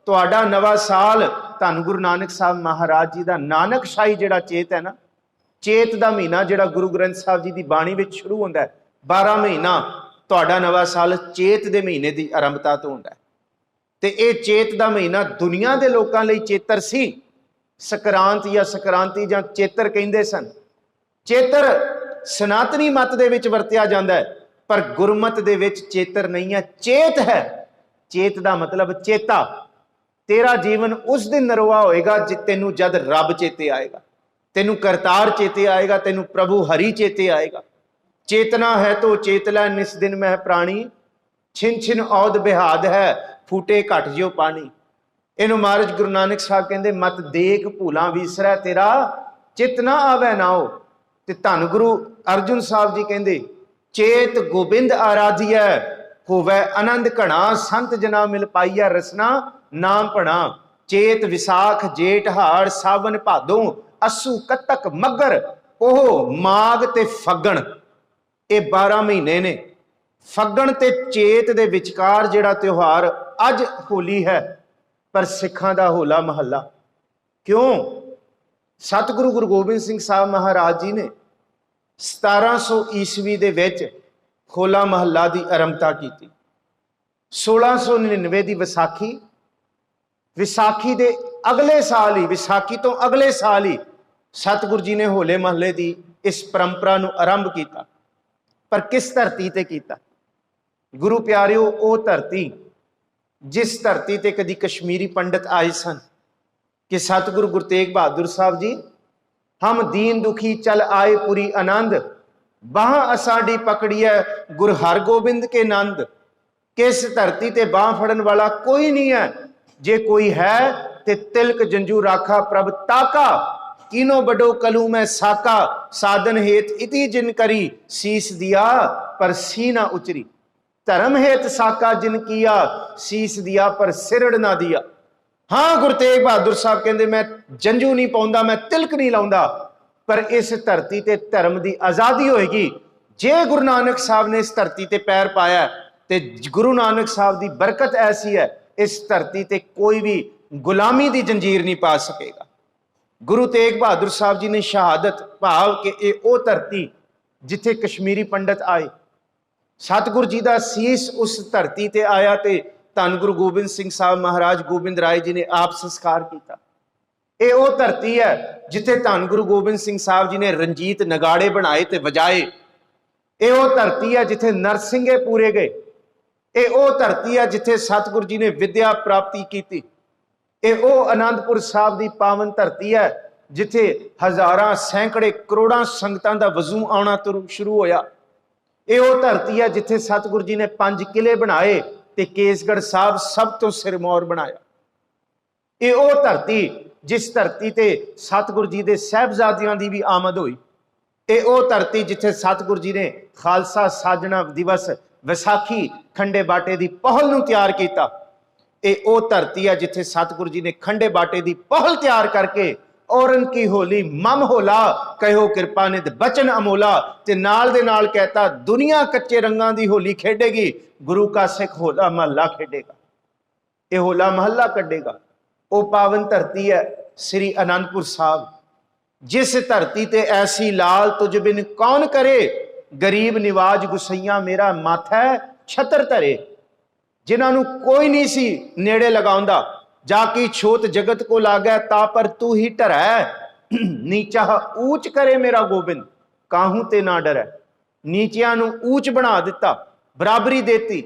ਤੁਹਾਡਾ ਨਵਾਂ ਸਾਲ ਧੰਨ ਗੁਰੂ ਨਾਨਕ ਸਾਹਿਬ ਮਹਾਰਾਜ ਜੀ ਦਾ ਨਾਨਕਸ਼ਾਹੀ ਜਿਹੜਾ ਚੇਤ ਹੈ ਨਾ, ਚੇਤ ਦਾ ਮਹੀਨਾ ਜਿਹੜਾ ਗੁਰੂ ਗ੍ਰੰਥ ਸਾਹਿਬ ਜੀ ਦੀ ਬਾਣੀ ਵਿੱਚ ਸ਼ੁਰੂ ਹੁੰਦਾ ਹੈ, 12 ਮਹੀਨਾ ਤੁਹਾਡਾ ਨਵਾਂ ਸਾਲ ਚੇਤ ਦੇ ਮਹੀਨੇ ਦੀ ਆਰੰਭਤਾ ਤੋਂ ਹੁੰਦਾ ਹੈ। ਤੇ ਇਹ ਚੇਤ ਦਾ ਮਹੀਨਾ ਦੁਨੀਆ ਦੇ ਲੋਕਾਂ ਲਈ ਚੇਤਰ ਸੀ। ਸਕਰਾਂਤ ਜਾਂ ਸਕ੍ਰਾਂਤੀ ਜਾਂ ਚੇਤਰ ਕਹਿੰਦੇ ਸਨ। ਚੇਤਰ ਸਨਾਤਨੀ ਮਤ ਦੇ ਵਿੱਚ ਵਰਤਿਆ ਜਾਂਦਾ ਹੈ, ਪਰ ਗੁਰਮਤ ਦੇ ਵਿੱਚ ਚੇਤਰ ਨਹੀਂ ਹੈ, ਚੇਤ ਹੈ। ਚੇਤ ਦਾ ਮਤਲਬ ਚੇਤਾ। ਤੇਰਾ ਜੀਵਨ ਉਸ ਦਿਨ ਨਰੋਆ ਹੋਏਗਾ ਤੈਨੂੰ ਜਦ ਰੱਬ ਚੇਤੇ ਆਏਗਾ, ਤੈਨੂੰ ਕਰਤਾਰ ਚੇਤੇ ਆਏਗਾ, ਤੈਨੂੰ ਪ੍ਰਭੂ ਹਰੀ ਚੇਤੇ ਆਏਗਾ। ਚੇਤਨਾ ਹੈ ਤੋ ਚੇਤ ਲੈ ਨਿਸ ਦਿਨ ਮਹਿ ਪ੍ਰਾਣੀ, ਛਿਨ ਛਿਨ ਔਦ ਬਿਹਾਦ ਹੈ ਫੂਟੇ ਘਟ ਜਿਉ ਪਾਣੀ। ਇਹਨੂੰ ਮਹਾਰਾਜ ਗੁਰੂ ਨਾਨਕ ਸਾਹਿਬ ਕਹਿੰਦੇ, ਮਤ ਦੇਖ ਭੂਲਾਂ ਵਿਸਰੈ ਤੇਰਾ ਚਿਤ ਨਾ ਆਵੈ ਨਾਉ। ਤੇ ਧੰਨ ਗੁਰੂ ਅਰਜੁਨ ਸਾਹਿਬ ਜੀ ਕਹਿੰਦੇ, ਚੇਤ ਗੋਬਿੰਦ ਆਰਾਧੀਐ ਹੋਵੈ ਆਨੰਦ ਘਣਾ, ਸੰਤ ਜਨਾ ਮਿਲ ਪਾਈਐ ਰਸਨਾ ਨਾਮ ਭਣਾ। ਚੇਤ ਵਿਸਾਖ ਜੇਠ ਹਾੜ ਸਾਵਨ ਭਾਦੋਂ, ਅੱਸੂ ਕੱਤਕ ਮੱਘਰ ਉਹ ਮਾਘ ਤੇ ਫੱਗਣ। ਇਹ 12 ਮਹੀਨੇ ਨੇ। ਫੱਗਣ ਤੇ ਚੇਤ ਦੇ ਵਿਚਕਾਰ ਜਿਹੜਾ ਤਿਉਹਾਰ ਅੱਜ ਹੋਲੀ ਹੈ, ਪਰ ਸਿੱਖਾਂ ਦਾ ਹੋਲਾ ਮਹੱਲਾ ਕਿਉਂ? ਸਤਿਗੁਰੂ ਗੁਰੂ ਗੋਬਿੰਦ ਸਿੰਘ ਸਾਹਿਬ ਮਹਾਰਾਜ ਜੀ ਨੇ 1700 ਈਸਵੀ ਦੇ ਵਿੱਚ ਹੋਲਾ ਮਹੱਲਾ ਦੀ ਆਰੰਭਤਾ ਕੀਤੀ। 1699 ਦੀ ਵਿਸਾਖੀ ਦੇ ਅਗਲੇ ਸਾਲ ਹੀ, ਵਿਸਾਖੀ ਤੋਂ ਅਗਲੇ ਸਾਲ ਹੀ ਸਤਿਗੁਰੂ ਜੀ ਨੇ ਹੋਲੇ ਮਹੱਲੇ ਦੀ ਇਸ ਪਰੰਪਰਾ ਨੂੰ ਆਰੰਭ ਕੀਤਾ। ਪਰ ਕਿਸ ਧਰਤੀ ਤੇ ਕੀਤਾ? ਗੁਰੂ ਪਿਆਰਿਓ, ਉਹ ਧਰਤੀ ਜਿਸ ਧਰਤੀ ਤੇ ਕਦੀ ਕਸ਼ਮੀਰੀ ਪੰਡਤ ਆਏ ਸਨ ਕਿ ਸਤਿਗੁਰੂ ਗੁਰੂ ਤੇਗ ਬਹਾਦਰ ਸਾਹਿਬ ਜੀ, ਹਮ ਦੀਨ ਦੁਖੀ ਚਲ ਆਏ ਪੁਰੀ ਆਨੰਦ, ਬਾਹ ਅਸਾਡੀ ਪਕੜੀਐ ਗੁਰ ਹਰਗੋਬਿੰਦ ਕੇ ਨੰਦ। कि इस धरती ते बाह फड़न वाला कोई नहीं है, जे कोई है ते तिलक जंजू राखा प्रभ ताका, किनो बडो कलू में साका, साधन हेत इति जिन करी, शीस दिया पर सी ना उचरी। धर्म हेत साका जिन किया, शीस दिया पर सिरड़ ना दिया। हाँ, गुरु तेग बहादुर साहब कहते मैं जंजू नहीं पाउंदा, मैं तिलक नहीं लाउंदा, पर इस धरती ते धर्म की आज़ादी होएगी जे गुरु नानक साहब ने इस धरती ते पैर पाया। ते गुरु नानक साहब की बरकत ऐसी है, इस धरती ते कोई भी गुलामी की जंजीर नहीं पा सकेगा। गुरु तेग बहादुर साहब जी ने शहादत भाव के ये ओ धरती जिथे कश्मीरी पंडित आए, सतगुरु जी का सीस उस धरती ते आया ते धन गुरु गोबिंद सिंह साहब महाराज गोबिंद राय जी ने आप संस्कार किया। ये वो धरती है जिथे धन गुरु गोबिंद सिंह साहब जी ने रंजीत नगाड़े बनाए ते वजाए। ये वो धरती है जिथे नरसिंगे पूरे गए। ये वो धरती है जिथे सतगुरु जी ने विद्या प्राप्ति की। ये वो आनंदपुर साहब की पावन धरती है जिथे हजारां सैकड़े करोड़ां संगतां दा वजू आना शुरू होया। ये वो धरती है जिथे सतगुरु जी ने 5 किले बनाए ते केसगढ़ साहब सब तो सिरमौर बनाया। ये वो धरती जिस धरती ते सतगुरु जी के साहबजादियां की भी आमद हुई। ये वो धरती जिथे सतगुरु जी ने खालसा साजना दिवस विसाखी खंडे बाटे की पहल नूं तैयार किया। ये वो धरती है जिथे सतगुरु जी ने खंडे बाटे की पहल तैयार करके औरन की होली मम होला, कहो कृपा निध बचन अमोला, ते नाल दे नाल कहता दुनिया कच्चे रंगां दी होली खेडेगी, गुरु का सिख होला महला खेडेगा। ये होला महला कड्डेगा। वो पावन धरती है श्री आनंदपुर साहब, जिस धरती ते ऐसी लाल तुझ बिन कौन करे, गरीब निवाज गुसैया मेरा माथा छतर धरे। जिन्होंने कोई नहीं सी नेड़े लगाउंदा, जाकी छोत जगत को लागे ता पर तू ही डरै, नीचा ऊंच करे मेरा गोबिंद काहू ते ना डरै। नीचियां नू ऊंच बना दिता, बराबरी देती।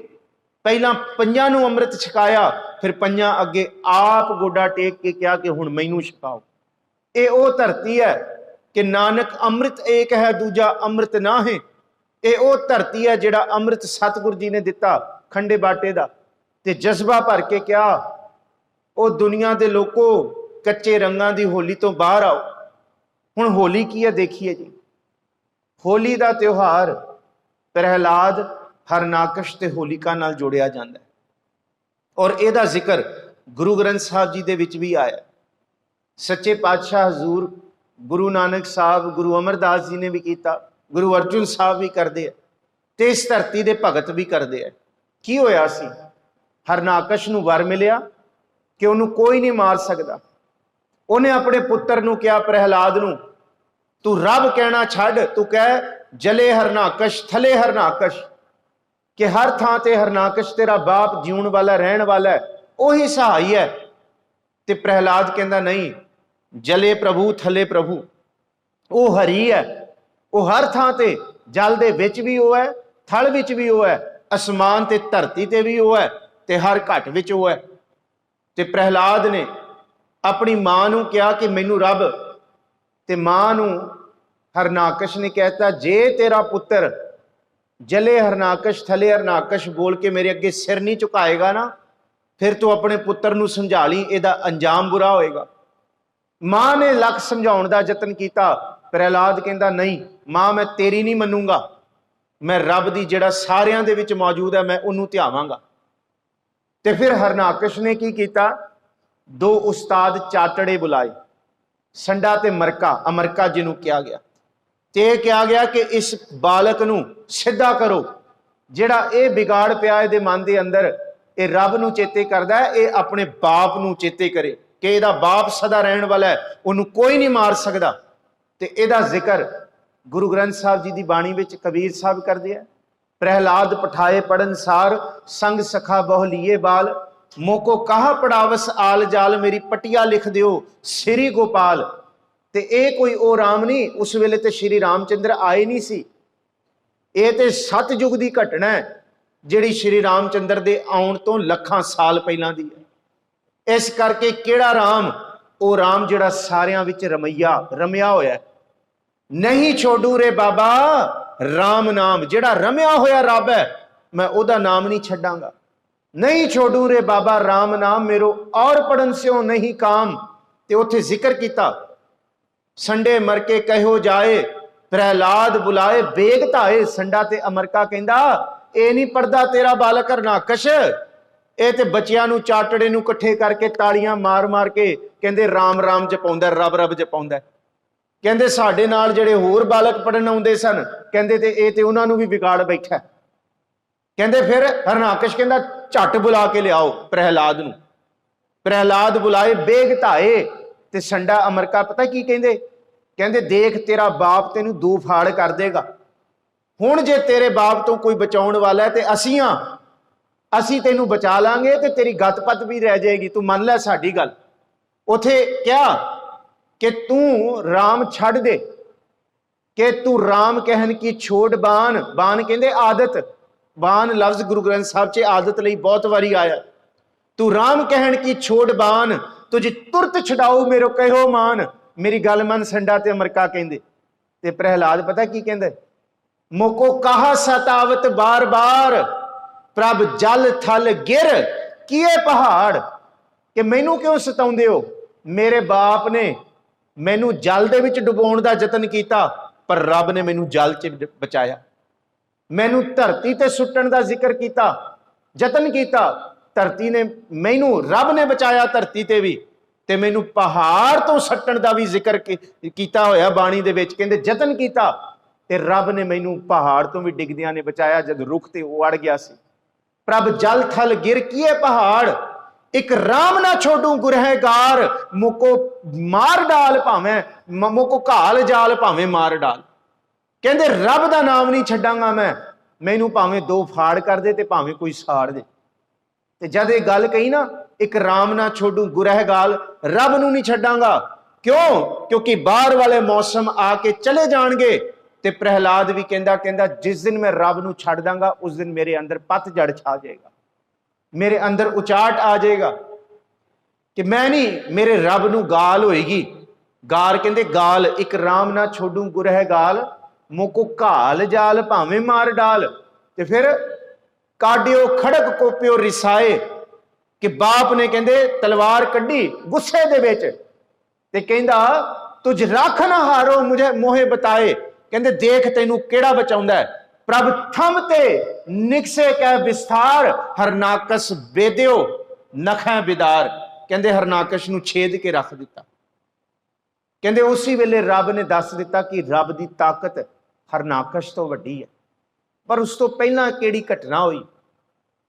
पहला पंजां नू अमृत छकाया, फिर पंजां अगे आप गोडा टेक के कहा कि हुण मैनू छकाओ। ये वो धरती है कि नानक अमृत एक है दूजा अमृत ना है। ये वो धरती है जिहड़ा अमृत सतगुरु जी ने दिता खंडे बाटे दा, ते जज्बा भर के क्या ओ दुनिया दे लोको कच्चे रंगां दी होली तो बाहर आओ। हुण होली की है देखिए जी। होली दा त्योहार प्रहलाद हरनाकश ते होलिका नाल जोड़िया जांदा है, और इहदा जिक्र गुरु ग्रंथ साहब जी दे विच भी आया। सच्चे पातशाह हजूर गुरु नानक साहब गुरु अमरदास जी ने भी किया, गुरु अर्जुन साहब भी करते हैं, ते इस धरती दे भगत भी करते हैं। की होया सी? हरनाकश नूं वर मिलिया कि उन्होंने कोई नहीं मार सकता। उन्हें अपने पुत्र नूं कहा प्रहलाद नूं, तू रब कहना छड्ड, तू कह जले हरनाकश थले हरनाकश, कि हर थां ते हरनाकश तेरा बाप जीवन वाला रहन वाला है, उही सहाय है। ते प्रहलाद कहता नहीं, जले प्रभु थले प्रभु, वो हरी है, वो हर थां ते जल दे विच भी वो है, थल विच भी वो है, आसमान ते धरती ते भी वो है, ते हर घट विच वो है। ते प्रहलाद ने अपनी मां नूं कहा कि मैनू रब, ते मां नूं हरनाकश ने कहता जे तेरा पुत्र जले हरनाकश थले हरनाकश बोल के मेरे अगे सिर नहीं झुकाएगा ना, फिर तू अपने पुत्र नूं समझा ली, इहदा अंजाम बुरा होएगा। मां ने लख समझाउण दा यतन किया, प्रहलाद कहता नहीं मां मैं तेरी नहीं मनूंगा, मैं रब दी जिहड़ा सारियां दे विच मौजूद है मैं उन्होंने ध्यावांगा। ते फिर हरनाकश ने की किया, 2 उस्ताद चाटड़े बुलाए, संडा ते मरका, अमरका जिन्हों कहा गया, ते कहा गया कि इस बालक नूं सीधा करो, जिहड़ा ये बिगाड़ पिया इहदे मन दे अंदर, ये रब नूं चेते करदा है, ये अपने बाप नूं चेते करे कि इहदा बाप सदा रहन वाला है, उन्होंने कोई नहीं मार सकता। ते इहदा जिक्र गुरु ग्रंथ साहब जी की बाणी विच कबीर साहब करदे है। प्रहलाद पठाए पढ़न सार, संग सखा बहु लिए बाल, मोको कहा पढ़ावस आल जाल, मेरी पटिया लिख दियो श्री गोपाल। ते ये कोई ओ राम नहीं, उस वेले ते श्री रामचंद्र आए नहीं सी, ये ते सतयुग की घटना है जिहड़ी श्री रामचंद्र दे आउण तो लखां साल पहलां दी है। इस करके किहड़ा राम? ओ राम जिहड़ा सारियां विच रमया होया है। नहीं छोड़ू रे बाबा राम नाम, जिहड़ा रमया होया रब है, मैं ओहदा नाम नहीं छड्डांगा। नहीं छोड़ू रे बाबा राम नाम मेरो और पढ़न स्यों नहीं काम। ते उत्थे जिक्र किया संडे मर के कहो जाए प्रहलाद बुलाए बेग धाए। संडा ते अमरका कहंदा ये नहीं पढ़दा तेरा बालक हरनाकश, ये ते बच्चियां नूं चाटड़े नूं इकट्ठे करके तालियां मार मार के कहंदे राम राम जपाउंदा, रब रब जपाउंदा। कहंदे साडे नाल जिहड़े होर बालक पढ़न आउंदे सन कहंदे ते ये ते उन्हां नूं भी बिगाड़ बैठा। कहंदे फिर हरनाकश कहंदा झट बुला के लियाओ प्रहलाद नूं। प्रहलाद बुलाए बेग धाए। ते संडा अमरका पता की कहंदे, कहंदे देख तेरा बाप तेनू दो फाड़ कर देगा, हुण जे तेरे बाप तो कोई बचाउण वाला है ते असीं हां, असीं तेनू बचा लांगे ते तेरी गतपत भी रह जाएगी, तू मन लै साडी गल। उथे क्या कि तू राम छड़ दे, कि तू राम कहन की छोड़ बान। बान कहंदे आदत, बान लफ्ज गुरु ग्रंथ साहब च आदत लई बहुत वारी आया। तू राम कहन की छोड़ बान, तुझ तुरत छड़ाओ मेरो कहो मान। मेरी गल मन संडा ते अमरका कहंदे। ते प्रहलाद पता की कहंदे, मोको कहा सतावत बार बार प्रभ जल थल गिर किए पहाड़। कि मैनू क्यों सताउंदे हो, मेरे बाप ने मैनू जल दे विच डुबाउण दा जतन कीता पर रब ने मैनू जल च बचाया। मैनू धरती ते सुट्टण दा जिक्र कीता, जतन कीता, धरती ने मैनू रब ने बचाया धरती ते भी, ते मैनू पहाड़ तो सट्टण दा भी जिक्र कीता होया बाणी दे विच। कहंदे जतन कीता ते रब ने मैनू पहाड़ तो भी डिगदियां ने बचाया जद रुख ते अड़ गया सी। प्रभ जल थल गिर किए पहाड़, एक राम ना छोड़ू गुरहगार। मुको मार डाल भावें, मुको घाल जाल भावें मार डाल। कहंदे रब दा नाम नहीं छड्डांगा मैं, मैनू भावें दो फाड़ कर दे ते भावें कोई साड़ दे। ते जद ये गल कही ना, एक राम ना छोड़ू गुरहगाल, रब नू नहीं छड्डांगा। क्यों? क्योंकि बाहर वाले मौसम आके चले जाणगे। ते प्रहलाद भी कहंदा कहंदा जिस दिन मैं रब नू छड्ड दांगा उस दिन मेरे अंदर पतझड़ छा जाएगा, मेरे अंदर उचाट आ जाएगा कि मैं नहीं, मेरे रब नू गाल होएगी। गाल कहंदे गाल, एक राम ना छोड़ू गुरहगाल, मोको घाल जाल भावें मार डाल। ते फिर काडियो खड़क कोपियो रिसाए, कि बाप ने कहंदे तलवार कड्डी गुस्से दे विच ते कहंदा तुझ राख ना हारो मुझे मोहे बताए। कहंदे देख तैनू केड़ा बचाउंदा है। प्रभ थम ते निकसे कै विस्तार, हरनाकस बेदियो नखै बिदार। कहंदे हरनाकश नू छेद के रख दिता। कहंदे उसी वेले रब ने दस दिता कि रब दी ताकत हरनाकश तो वड्डी है। पर उस तो पहला केड़ी घटना हुई?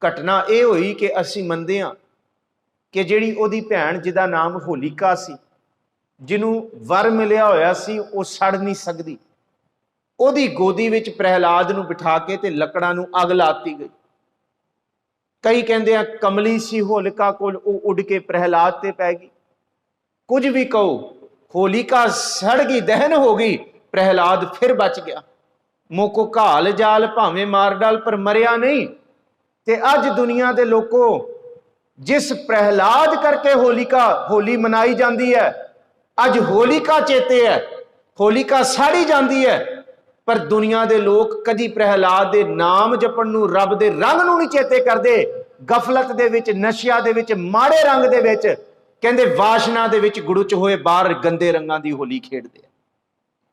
घटना यह हुई कि असीं मंनदे हां कि जिहड़ी ओहदी भैण जिहदा नाम होलिका सी, जिन्हों वर मिलिया होया सी, वो सड़ नहीं सकदी, ओहदी गोदी विच प्रहलाद नूं बिठा के ते लकड़ां नूं अग लाती गई। कई कहंदे आ कमली सी होलिका कोल, ओह उड़ के प्रहलाद ते पै गई। कुछ भी कहो, होलिका सड़ गई, दहन हो गई, प्रहलाद फिर बच गया। मोको घाल जाल भावें मार डाल, पर मरिया नहीं। ते अज दुनिया दे लोको जिस प्रहलाद करके होली मनाई जाती है, अज होलिका चेते है, होलिका साड़ी जाती है, पर दुनिया दे लोग कदी प्रहलाद दे नाम जपण नूं, रब दे रंग नूं नहीं चेते करदे। गफलत दे विच, नशिया दे विच, माड़े रंग दे विच, कहंदे वाशना दे विच गुड़ुच होए बाहर गंदे रंगां दी होली खेडदे।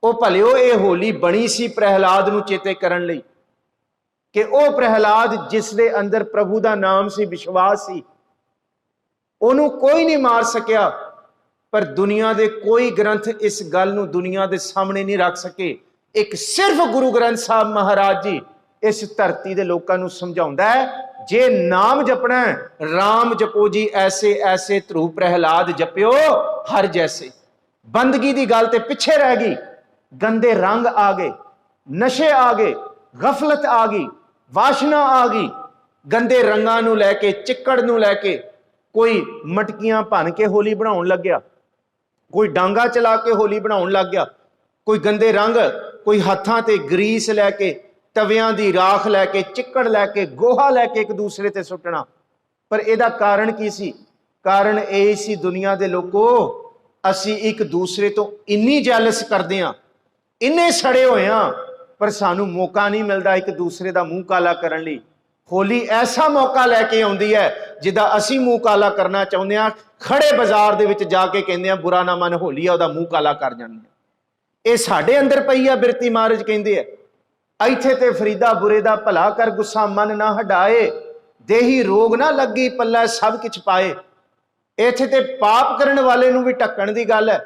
ओ भलिओ ये होली बनी सी प्रहलाद नूं चेते करन लई, कि ओ प्रहलाद जिस दे अंदर प्रभु दा नाम सी, विश्वास सी, ओनू कोई नहीं मार सकिया। पर दुनिया दे कोई ग्रंथ इस गल नूं दुनिया दे सामने नहीं रख सके। एक सिर्फ गुरु ग्रंथ साहब महाराज जी इस धरती दे लोकां नूं समझाउंदा है, जे नाम जपना है, राम जपो जी ऐसे ऐसे, ध्रुव प्रहलाद जपियो हर जैसे। बंदगी दी गल ते पिछे रह गई, गंदे रंग आ गए, नशे आ गए, गफलत आ गई, वाशना आ गई। गंदे रंगां नूं लैके, चिक्कड़ नूं लैके कोई मटकियां भन के होली बनाउण लग गया, कोई डांगा चला के होली बनाउण लग गया, कोई गंदे रंग, कोई हत्थां ते ग्रीस लैके, तवियां दी राख लैके, चिक्कड़ लैके, गोहा लैके एक दूसरे ते सुट्टना। पर इहदा कारण की सी? कारण यह सी दुनिया दे लोको, असी एक दूसरे तो इन्नी जैलस करदे हां, इन्ने सड़े होए हां, पर सानू मौका नहीं मिलता एक दूसरे का मूँह काला करन लई। होली ऐसा मौका लैके आउंदी है जिदा असी मूँह काला करना चाहुंदे हां, खड़े बाजार दे विच जाके कहंदे हां बुरा ना मन होली है, उहदा मूँह काला कर जांदे हां। इह साडे अंदर पई है बिरती। महाराज कहंदे है इत्थे ते फरीदा बुरे दा भला कर, गुस्सा मन ना हटाए, देही रोग ना लगी पल्ला सब किछ पाए। इत्थे ते पाप करन वाले नूं भी ढक्कण दी गल है।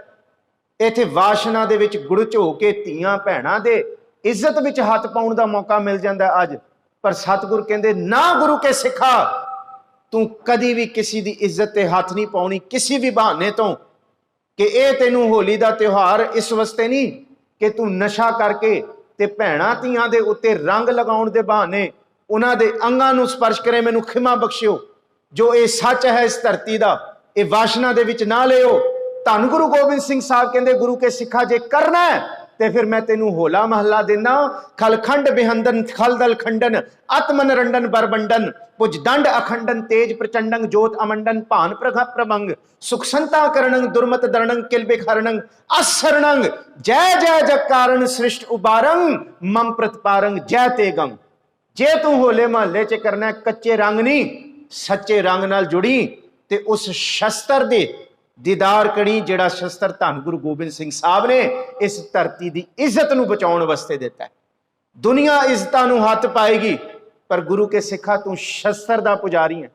इत्थे वाशना दे विच गुड़ झो के धीआं भैणां दे इज्जत विच हत्थ पाउण दा मौका मिल जांदा अज। पर सतगुरु कहंदे ना गुरु के सिखा, तू कदी भी किसी दी इज्जत ते हत्थ नहीं पाउणी किसी भी बहाने तो, कि ਇਹ ਤੈਨੂੰ होली दा त्योहार इस वास्ते नहीं कि तू नशा करके ते भैणां धीआं दे उत्ते रंग लगाउण दे बहाने उन्हां दे अंगां नूं स्पर्श करे। मैनूं खिमा बख्शियो, जो ये सच है इस धरती दा, ये वाशना दे विच ना लियो। धन गुरु गोबिंद सिंह साहब कहंदे गुरु के सिखा जे करना है ते फिर मैं तेनू होला महला देना। खलखंड बिहंदन खलदल खंडन आत्मन रंडन बरबंडन पुज दंड अखंडन तेज प्रचंडंग जोत अमंडन भान प्रघ प्रभंग सुख संता करणंग दुर्मत दरणंग किलबिख हरणंग असरणंग जय जय जगकारण सृष्ट उबारंग मम प्रतिपारंग जय तेगम। जे तू होले महल्ले च करना कच्चे रंग नहीं सच्चे रंग नाल जुड़ी ते उस शस्त्र दे दीदार करी जिहड़ा शस्त्र धन गुरु गोबिंद सिंह साहब ने इस धरती की इज्जत नूं बचाउण वास्ते दिता है। दुनिया इज्जतां नूं हत्थ पाएगी पर गुरु के सिखा तू शस्त्र दा पुजारी है।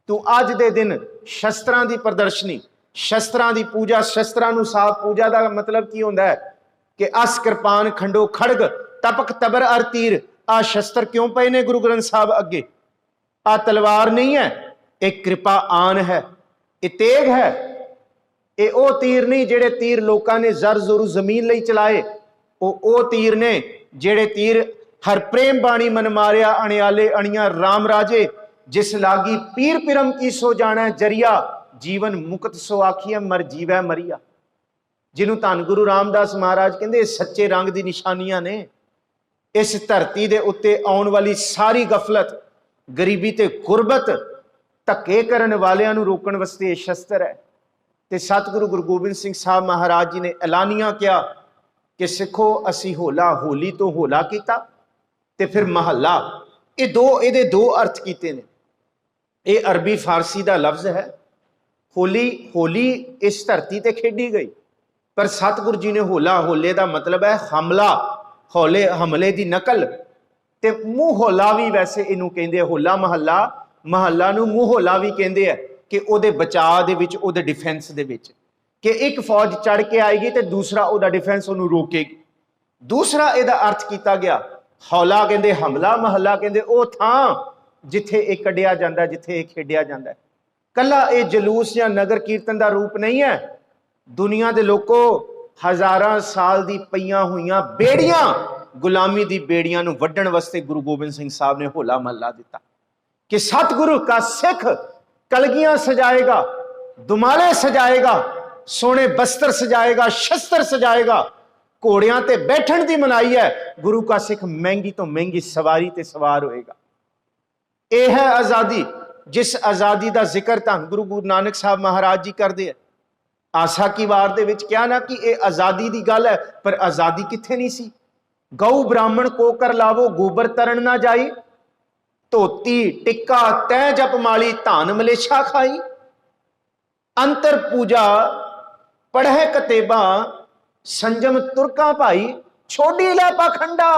तू अज दे दिन शस्त्रां दी प्रदर्शनी, शस्त्रां दी पूजा, शस्त्रां नूं साफ पूजा दा मतलब की हुंदा है कि अस कृपान खंडो खड़ग तपक तबर अर तीर। आ शस्त्र क्यों पए ने गुरु ग्रंथ साहब अगे? आ तलवार नहीं है, एक कृपा आन है, ये तेग है, ये ओ तीर नहीं जेड़े तीर लोकां ने जर जुर जमीन लई चलाए। ओ तीर ने जेड़े तीर हर प्रेम बाणी मन मारिया अणियाले अणिया राम राजे जिस लागी पीर पिरम की सो जाना जरिया जीवन मुक्त सो आखिया मर जीवै मरिया। जिन्हों धन गुरु रामदास महाराज कहंदे सच्चे रंग दी निशानियां ने। इस धरती दे उत्ते आउण वाली सारी गफलत गरीबी ते गुरबत धक्के करन वालियां नूं रोकण वास्ते शस्त्र है। ते सतगुरु गुरु गोबिंद सिंह साहब महाराज जी ने ऐलानिया किया कि सिखो असी होला होली तो होला कीता ते फिर महला। ये दो अर्थ कीते ने। ये अरबी फारसी का लफ्ज है। होली होली इस धरती ते खेडी गई पर सतगुरु जी ने होला होले का मतलब है हमला, हौले हमले की नकल। ते मूँह होला भी वैसे इनू कहते होला महला, महला नूं मूँह होला भी कहते हैं कि उहदे बचाव दे विच उहदे डिफेंस दे विच कि एक फौज चढ़ के आएगी तो दूसरा उहदा डिफेंस उहनूं रोकेगी। दूसरा इहदा अर्थ किया गया हौला कहते हमला, महला कहते वो थां जिथे एक कढ़िया जाता है, जिथे एक खेडिया जाता है। कला ये जलूस या नगर कीर्तन का रूप नहीं है। दुनिया के लोगों हज़ारां साल दी पईयां हुईयां बेड़ियां गुलामी दी बेड़ियां नूं वड्डण वास्ते गुरु गोबिंद सिंह साहब ने होला महला दिता कि सतगुरु का सिख कलगियां सजाएगा, दुमाले सजाएगा, सोने बस्तर सजाएगा, शस्त्र सजाएगा, घोड़ियां ते बैठण दी मनाई है। गुरु का सिख महंगी तो महंगी सवारी ते सवार होएगा। यह है आजादी, जिस आजादी का जिक्र धन गुरु नानक साहब महाराज जी करते हैं। आसा की वार दे विच क्या ना कि यह आजादी की गल है पर आजादी किथे नहीं सी। गऊ ब्राह्मण को कर लावो गोबर तरन ना जाई, धोती टिक्का तै जप माली धान मलेशा खाई। अंतर पूजा पढ़े कतेबा संजम तुरका भाई, छोड़ी लै पखंडा।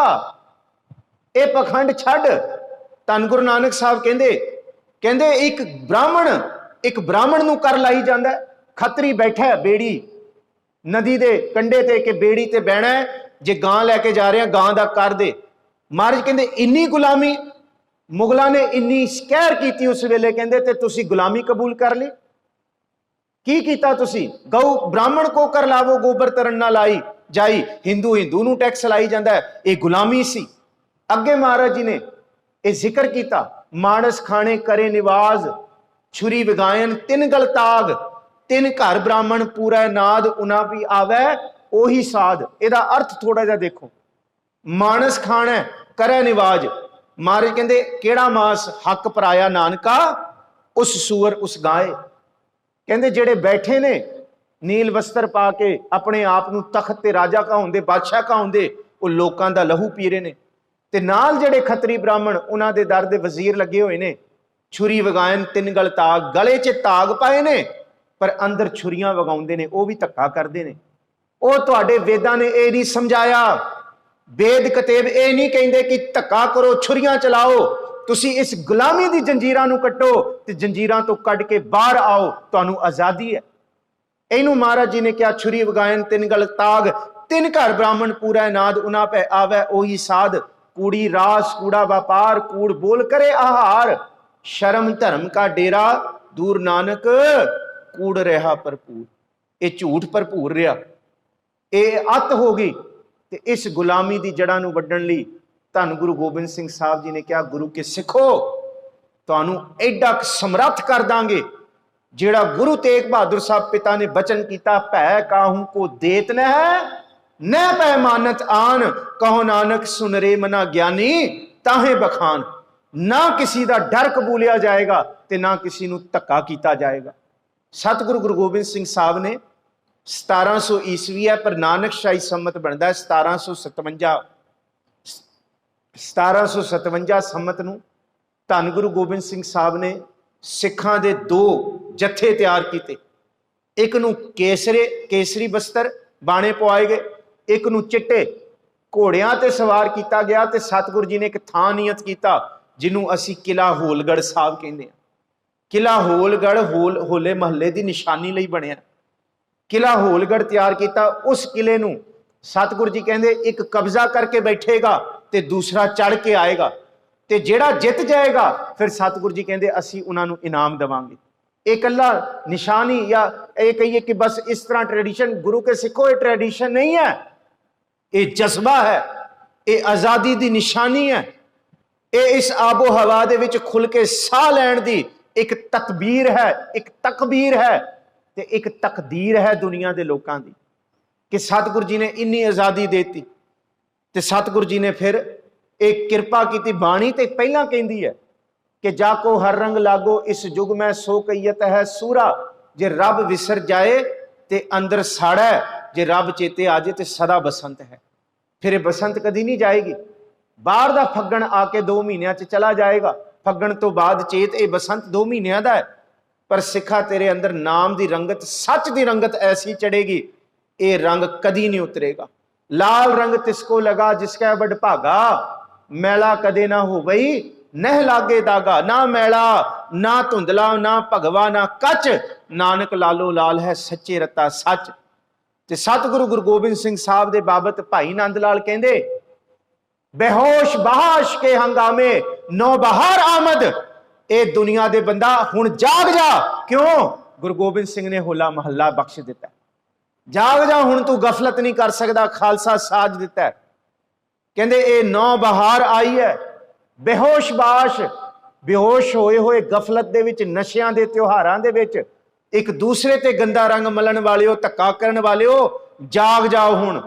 ए पखंड छड़। धन गुरु नानक साहब कहंदे एक ब्राह्मण नूं कर लाई जांदा है। खतरी बैठा है बेड़ी नदी दे कंडे ते कि बेड़ी ते बहना है, जे गां लैके जा रहे हैं गां दा कर दे। महाराज कहंदे इन्नी गुलामी मुगलों ने इन्नी कहर की उस वेले, कहंदे ते तुसी गुलामी कबूल कर ली। की कीता तुसी? गऊ ब्राह्मण को कर लावो गोबर तरन ना लाई जाई, हिंदू हिंदू नूं टैक्स लाई जांदा है, ये गुलामी सी। अगे महाराज जी ने यह जिक्र किया मानस खाने करे निवाज छुरी विगायन तिन गल ताग, तिन घर ब्राह्मण पूरा नाद उना भी आवे ओही साध। एदा अर्थ थोड़ा जा देखो। मानस खाना करे निवाज, महाराज कहंदे केड़ा मास हक पराया नानका उस सूअर उस गाय। कहंदे जेड़े बैठे ने नील वस्त्र पा के अपने आप नूं तख्त ते राजा कहाउंदे बादशाह कहाउंदे, वो लोकां दा लहू पी रहे ने। ਤੇ ਨਾਲ ਜਿਹੜੇ ਖੱਤਰੀ ਬ੍ਰਾਹਮਣ ਉਹਨਾਂ ਦੇ ਦਰ ਦੇ ਵਜ਼ੀਰ ਲੱਗੇ ਹੋਏ ਨੇ, ਛੁਰੀ ਵਗਾਇਨ ਤਿੰਨ ਗਲ ਤਾਗ, ਗਲੇ 'ਚ ਤਾਗ ਪਾਏ ਨੇ ਪਰ ਅੰਦਰ ਛੁਰੀਆਂ ਵਗਾਉਂਦੇ ਨੇ, ਉਹ ਵੀ ਧੱਕਾ ਕਰਦੇ ਨੇ। ਉਹ ਤੁਹਾਡੇ ਵੇਦਾਂ ਨੇ ਇਹ ਨਹੀਂ ਸਮਝਾਇਆ, ਵੇਦ ਕਤੇਬ ਇਹ ਨਹੀਂ ਕਹਿੰਦੇ ਕਿ ਧੱਕਾ ਕਰੋ, ਛੁਰੀਆਂ ਚਲਾਓ, ਤੁਸੀਂ ਇਸ ਗੁਲਾਮੀ ਦੀ ਜੰਜੀਰਾਂ ਨੂੰ ਕੱਟੋ ਤੇ ਜੰਜੀਰਾਂ ਤੋਂ ਕੱਢ ਕੇ ਬਾਹਰ ਆਓ, ਤੁਹਾਨੂੰ ਆਜ਼ਾਦੀ ਹੈ। ਇਹਨੂੰ ਮਹਾਰਾਜ ਜੀ ਨੇ ਕਿਹਾ ਛੁਰੀ ਵਗਾਇਨ ਤਿੰਨ ਗਲ ਤਾਗ, ਤਿੰਨ ਘਰ ਬ੍ਰਾਹਮਣ ਪੂਰਾ ਨਾਦ, ਉਹਨਾਂ ਪੈ ਆਵੈ ਉਹੀ ਸਾਧ, ਕੂੜੀ ਰਾਸ ਕੂੜਾ ਵਪਾਰ, ਕੂੜ ਬੋਲ करे आहार, शर्म धर्म का डेरा, दूर नानक कूड़ रहा भरपूर। ये झूठ भरपूर रहा, ये अत हो गई। ते इस गुलामी की जड़ां नूं वड्डण लई धन गुरु गोबिंद सिंह साहब जी ने कहा, गुरु के सिखो, तुहानूं एडा समर्थ कर दांगे जिहड़ा गुरु तेग बहादुर साहब पिता ने बचन किया, भै काहू को देत न है न पै मानत आन, कहो नानक सुन रे मना ज्ञानी ताहे बखान। ना किसी का डर कबूलिया जाएगा ते ना किसी नूं धक्का किया जाएगा। सतगुरु गुरु गोबिंद सिंह साहब ने 1700 ईस्वी है पर नानक शाही संमत बनता है 1757। 1757 संमत नूं धन गुरु गोबिंद सिंह साहब ने सिखां दे 2 जत्थे तैयार किए। एक नूं केसरी बस्तर बाणे पवाए गए, एक नूं चिट्टे घोड़ियां ते सवार किया गया। ते सतगुरु जी ने एक थां नियत किया जिन्हों असी किला होलगढ़ साहब कहते हैं। किला होलगढ़ होले महल्ले की निशानी लई बनिया। किला होलगढ़ तैयार किया। उस किले नूं सतगुरु जी कहते एक कब्जा करके बैठेगा ते दूसरा चढ़ के आएगा, ते जिहड़ा जित जाएगा फिर सतगुरु जी कहते असी उन्होंने इनाम देवांगे। एक कल्ला निशानी या ये कहिए कि बस इस तरह ट्रेडिशन, गुरु के सिखो ये ट्रेडिशन नहीं है, ये जज्बा है, ये आज़ादी की निशानी है, ये इस आबो हवा दे विच खुल के साह लैण दी एक तकबीर है, एक तकबीर है ते एक तकदीर है दुनिया के लोगों की कि सतगुरु जी ने इन्नी आज़ादी देती। ते सतगुरु जी ने फिर एक किरपा की बाणी ते पहला कहती है कि जाको हर रंग लागो इस युग में सो कईयत है सूरा, जे रब विसर जाए ते अंदर साड़ा, जे रब चेते आ जाए ते सदा बसंत है। फिर ये बसंत कदी नहीं जाएगी। बाहर दा फग्गण आके 2 महीनों च चला जाएगा, फग्गण तो बाद चेत ये बसंत 2 महीनों का है। पर सिखा तेरे अंदर नाम की रंगत, सच की रंगत ऐसी चढ़ेगी, ये रंग कदी नहीं उतरेगा। लाल रंग तिसको लगा जिसका बड़ भागा, मैला कदे ना हो गई नह लागे दागा। ना मैला ना धुंधला ना भगवा ना कच, नानक लालो लाल है सच्चे रता सच। ते सतगुरु गुरु गोबिंद सिंह साहब दे बाबत भाई नंद लाल कहंदे, बेहोश बहाश के हंगामे नौ बहार आमद, ए दुनिया दे बंदा हुण जाग जा। क्यों? गुरु गोबिंद सिंह ने होला महला बख्श दिता। जाग जा, हुण तू गफलत नहीं कर सकदा, खालसा साज दिता है। कहंदे ए नौ बहार आई है। बेहोश बाश, बेहोश होए होए गफलत दे विच, नशियां दे त्योहारां दे विच एक दूसरे ते गंदा रंग मलन वाले, धक्का करन वाले, जाग जाओ हुण।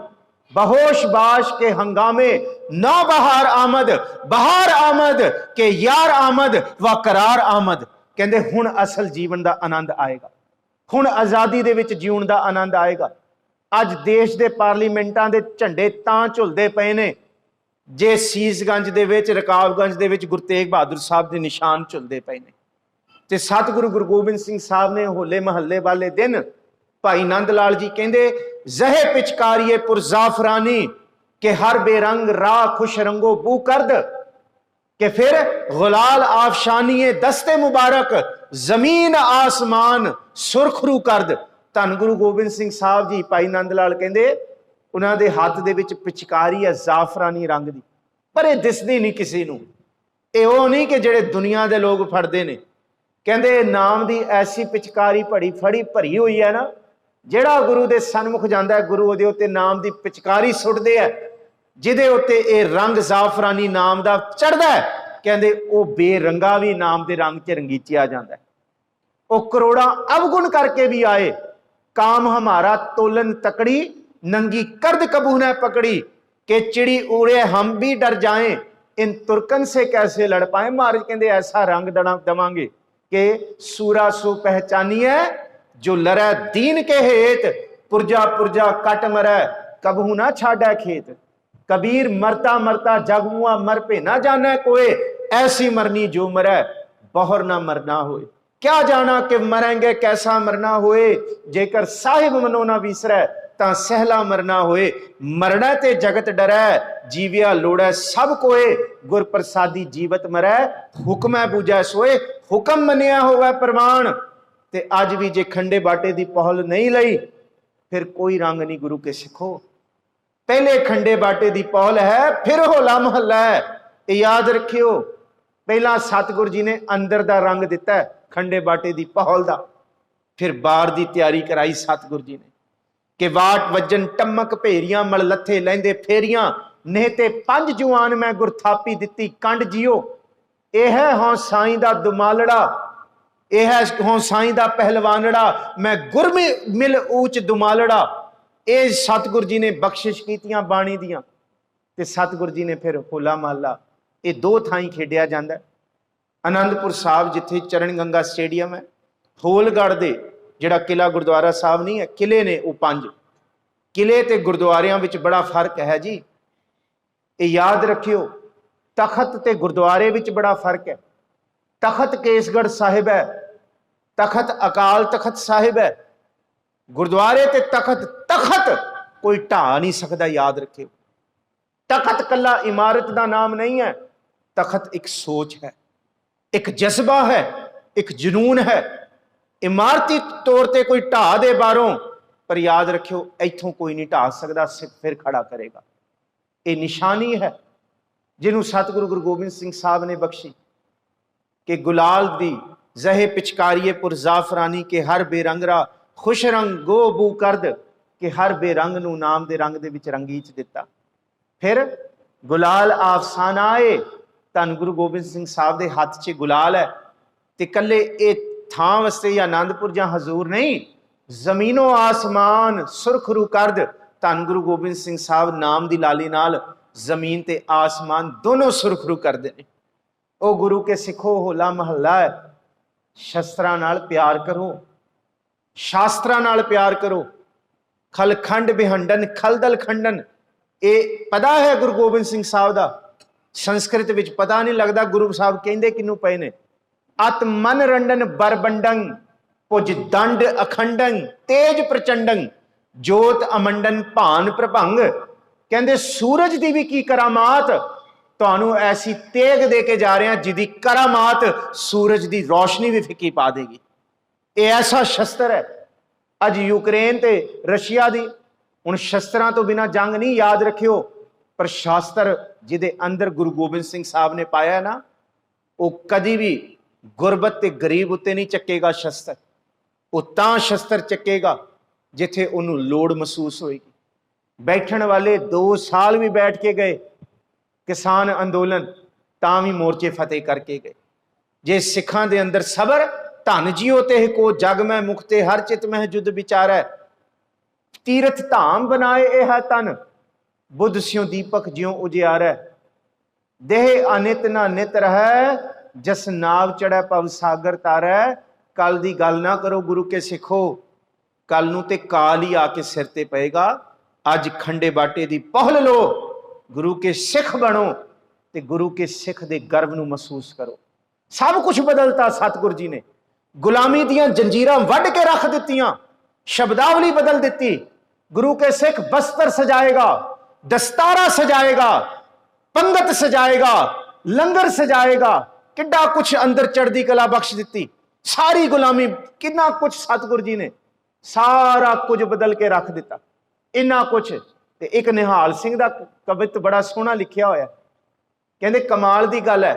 बहोश बाश के हंगामे नौ बहार आमद, बहार आमद के यार आमद व करार आमद। कहंदे हुण असल जीवन का आनंद आएगा, हुण आज़ादी दे विच जीउण दा आनंद आएगा। अज देश दे पार्लीमेंटां दे झंडे तां झुलदे पए ने जे सीसगंज दे विच, रकाबगंज दे विच गुरु तेग बहादुर साहब दे निशान झुलदे पए ने। ते सतगुरु गुरु गोबिंद सिंह साहब ने होले महल्ले वाले दिन भाई नंद लाल जी कहंदे, जहे पिचकारिए पुरजाफरानी के हर बेरंग राह खुश रंगो बू करद, के फिर गुलाल आफशानिए दस्ते मुबारक जमीन आसमान सुरखरू करद। धन गुरु गोबिंद सिंह साहब जी भाई नंद लाल कहंदे उन्हां दे हत्थ दे विच पिचकारी है जाफरानी रंग दी, पर यह दिसदी नहीं किसी नूं। ये वो नहीं कि जिहड़े दुनिया दे लोग फड़दे ने। कहंदे नाम दी ऐसी पिचकारी फड़ी भरी हुई है ना, जिहड़ा गुरु दे सन्मुख जांदा है, गुरु उहदे उत्ते नाम दी पिचकारी सुटदे है, जिहदे उत्ते ये रंग जाफरानी नाम दा चढ़दा है। कहंदे वो बेरंगा भी नाम दे रंग च रंगीचिया जांदा है। वो करोड़ा अवगुण करके भी आए, काम हमारा तोलन तकड़ी, नंगी कर्द कबू न पकड़ी, के चिड़ी उड़े हम भी डर जाएं, इन तुर्कन से कैसे लड़ पाए। महाराज कहंदे ऐसा रंग दवांगे के सूरा सो पहचानिए जो लरै दीन के हेत, पुरजा पुरजा कट मरै कबहू ना छाड़ै खेत। कबीर मरता मरता जग मुआ मर पे ना जाना कोई, ऐसी मरनी जो मरै बहुर ना मरना होए। क्या जाना कि मरेंगे कैसा मरना होए, जेकर साहिब मनो ना विसरै तां सहला मरना होए। मरना ते जगत डरै, जीविया लोड़ै सब कोए, गुर प्रसादी जीवत मरै, हुक्मै बूझै सोए। हुक्म मनिया होवै प्रमाण, ते अज भी जे खंडे बाटे दी पहल नहीं लई, फिर कोई रंग नहीं गुरु के सिखो। पहले खंडे बाटे दी पहल है, फिर होला महला है। ये याद रखियो, पहला सतगुर जी ने अंदर दा रंग दिता है खंडे बाटे दी पहल दा, फिर बाहर दी तैयारी कराई सतगुर जी ने कि वाट वजन टमक भेरियां मल लथे लैंदे फेरियां, नेह ते पंज जुआन मैं गुरथापी दिती कंड जियो। यह है हों साईं दा दुमालड़ा, यह है हों साईं दा पहलवानड़ा, मैं गुर मिल ऊच दुमालड़ा। ये सतगुर जी ने बख्शिश कीतियां बाणी दियां, ते सतगुर जी ने फिर होला महला ये दो थाई खेडिया जाता है। आनंदपुर साहब जिथे चरण गंगा स्टेडियम है, होलगढ़ दे जिहड़ा किला गुरुद्वारा साहब नहीं है, किले ने वो पंज किले ते गुरुद्वारियां विच बड़ा फर्क है जी। ये याद रखियो, तखत ते गुरुद्वारे विच बड़ा फर्क है। तखत केसगढ़ साहिब है, तखत अकाल तखत साहिब है। गुरुद्वारे ते तखत, तखत कोई ढा नहीं सकता, याद रखियो। तखत कला इमारत का नाम नहीं है, तखत एक सोच है, एक जज्बा है, एक जुनून है। इमारती तौर पर कोई ढा दे बारों, पर याद रखियो इथों कोई नहीं ढा सकता, सिर्फ फिर खड़ा करेगा। ये निशानी है जिन्हों सतगुरु गुरु गोबिंद सिंह साहब ने बख्शी कि गुलाल दी जहे पिचकारिए पुर जाफरानी के हर बेरंगरा खुश रंग गो बू करद, कि हर बेरंग नूं नाम दे रंग दे विच रंगीच दिता। फिर गुलाल आफसाना आए, धन गुरु गोबिंद सिंह साहब के हाथ च गुलाल है, तो कले ये थां वास्ते या आनंदपुर या हजूर नहीं, जमीनों आसमान सुरखरू करद। धन गुरु गोबिंद सिंह साहब नाम की लाली नाल जमीन ते आसमान दोनों सुरखरू करते हैं। ओ गुरु के सिखो होला महला है, शस्त्रां नाल प्यार करो, शास्त्रां नाल प्यार करो। खलखंड बिहंडन खलदल खंडन, ये पता है गुरु गोबिंद सिंह साहब का, संस्कृत विच पता नहीं लगता गुरु साहब कहंदे किनू पे ने। अत मन रंडन बरबंडंग पुज दंड अखंडंग तेज प्रचंडंग जोत अमंडन भान प्रभंग। कहंदे सूरज की भी की करामात, तुहानू ऐसी तेग दे के जा रहे हैं जिदी करामात सूरज की रोशनी भी फिक्की पा देगी। ये ऐसा शस्त्र है। अज यूक्रेन ते रशिया की हुण शस्त्रां तो बिना जंग नहीं, याद रखियो, पर शास्त्र जिदे अंदर गुरु गोबिंद सिंह साहब ने पाया है ना, वो कदी भी गुरबत ते गरीब उत्ते नहीं चकेगा शस्त्र। वो तां शस्त्र चकेगा जिथे उन्हों लोड़ महसूस होएगी। बैठण वाले 2 साल भी बैठ के गए किसान अंदोलन, तां भी मोर्चे फतेह करके गए। जे सिखां दे अंदर सबर, धन जियो ते को जग में मुक्ते हर चित में जुद विचारै। तीरथ धाम बनाए ए है तन, बुद्ध स्यों दीपक ज्यों उजियारै। देह अनित ना नित रहै, जस नाव चढ़ै पव सागर तारै। कल दी गल ना करो गुरु के सिखो, कल नूं ते काल ही आके सिर ते पएगा। अज खंडे बाटे दी पहल लो, गुरु के सिख बनो, ते गुरु के सिख दे गर्व नूं महसूस करो। सब कुछ बदलता सतगुरु जी ने, गुलामी दियां जंजीरां वढ़ के रख दित्तियां, शब्दावली बदल दी। गुरु के सिख बस्तर सजाएगा, दस्तारा सजाएगा, पंगत सजाएगा, लंगर सजाएगा, किड्डा कुछ अंदर चढ़दी कला बख्श दी। सारी गुलामी कितना कुछ सतगुरु जी ने सारा कुछ बदल के रख दिता, इन्ना कुछ। ते एक निहाल सिंह का कवित बड़ा सोहना लिखिया होया, कहंदे कमाल दी गल है,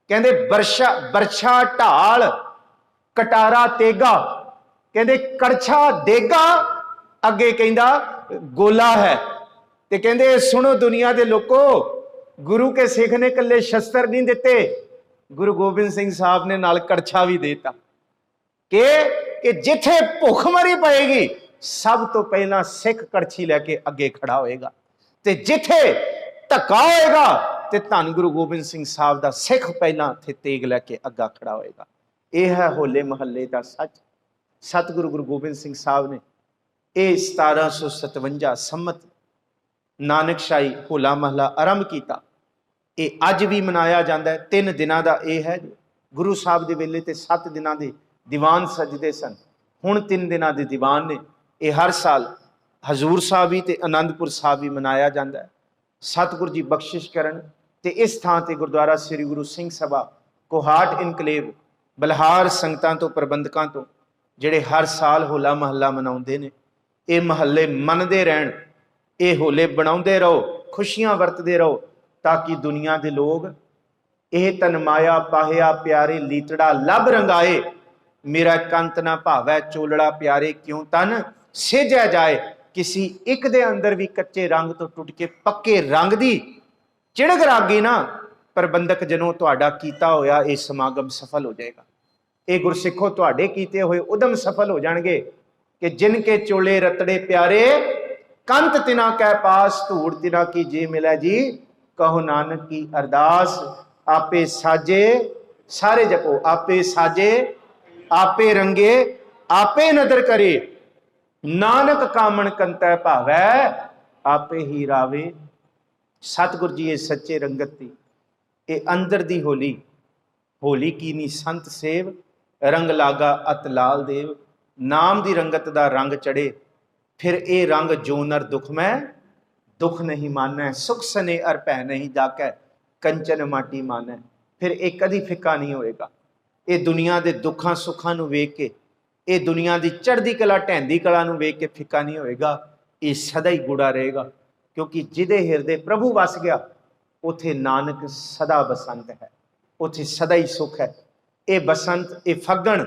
कहंदे बरछा ढाल कटारा तेगा, कहंदे कड़छा देगा अगे कहंदा गोला है। ते कहंदे सुनो दुनिया दे लोको, गुरु के सिख ने कल्ले शस्त्र नहीं दिते, गुरु गोबिंद सिंह साहब ने नाल कड़छा भी देता कि जिथे भुखमरी पएगी सब तो पहला सिख कड़छी लैके अगे खड़ा होएगा, ते जिथे धक्का होएगा ते धन गुरु गोबिंद सिंह साहब का सिख पहला थे तेग लैके अगा खड़ा होएगा। यह है होले महल्ले का सच। सतगुरु गुरु गोबिंद सिंह साहब ने यह 1757 संमत नानकशाही होला महला आरंभ किया। ये अज भी मनाया जाता है। 3 दिनों का यह है। गुरु साहब के वेले तो 7 दिनों के दीवान सजते सन, हुण 3 दिनों के दीवान ने। यह हर साल हजूर साहब भी तो आनंदपुर साहब भी मनाया जाता है। सतगुरु जी बख्शिश करन ते इस थां ते गुरुद्वारा श्री गुरु सिंह सभा कोहाट इनकलेव बलहार संगतां तो प्रबंधकां तो जिहड़े हर साल होला महला मनाउंदे ने, ये महल्ले मनदे रहन, ये होले बनाउंदे रहो, खुशियां वरतदे रहो, ताकि दुनिया के लोग यह तन माया पाहिया प्यारे लीतड़ा लब रंगाए, मेरा कंत ना भावै चोलड़ा प्यारे क्यों तन सेजा जाए। किसी एक दे अंदर भी कच्चे रंग तो टुट के पक्के रंग दी चिड़क रागी ना प्रबंधक जनों तुहाडा कीता होया ये समागम सफल हो जाएगा। ये गुरसिखो तुहाडे कीते हुए उदम सफल हो जाएंगे कि जिनके चोले रतड़े प्यारे कंत तिना कै पास धूड़ तिना की जे मिले जी, कहो नानक की अरदास आपे साजे। सारे जपो आपे साजे आपे रंगे आपे नदर करे, नानक कामन कंतै भावै आपे ही रावे। सतगुरु जी ये सच्चे रंगत दी ये अंदर दी होली, होली की नी संत सेव रंग लागा अत लाल देव। नाम दी रंगत दा रंग चढ़े, फिर ये रंग जो नर दुख में दुख नहीं मानै, सुख सने अर भै नहीं जाकै कंचन माटी मानै। फिर ये कदी फिक्का नहीं होएगा। ये दुनिया के दुखा सुखां नूं वेख के, ये दुनिया की चढ़दी कला ढैंदी कला नूं वेख के फिक्का नहीं होएगा। ये सदा ही गुड़ा रहेगा, क्योंकि जिदे हिरदे प्रभु वस गया उथे नानक सदा बसंत है, उथे सदा ही सुख है। ये बसंत ये फगण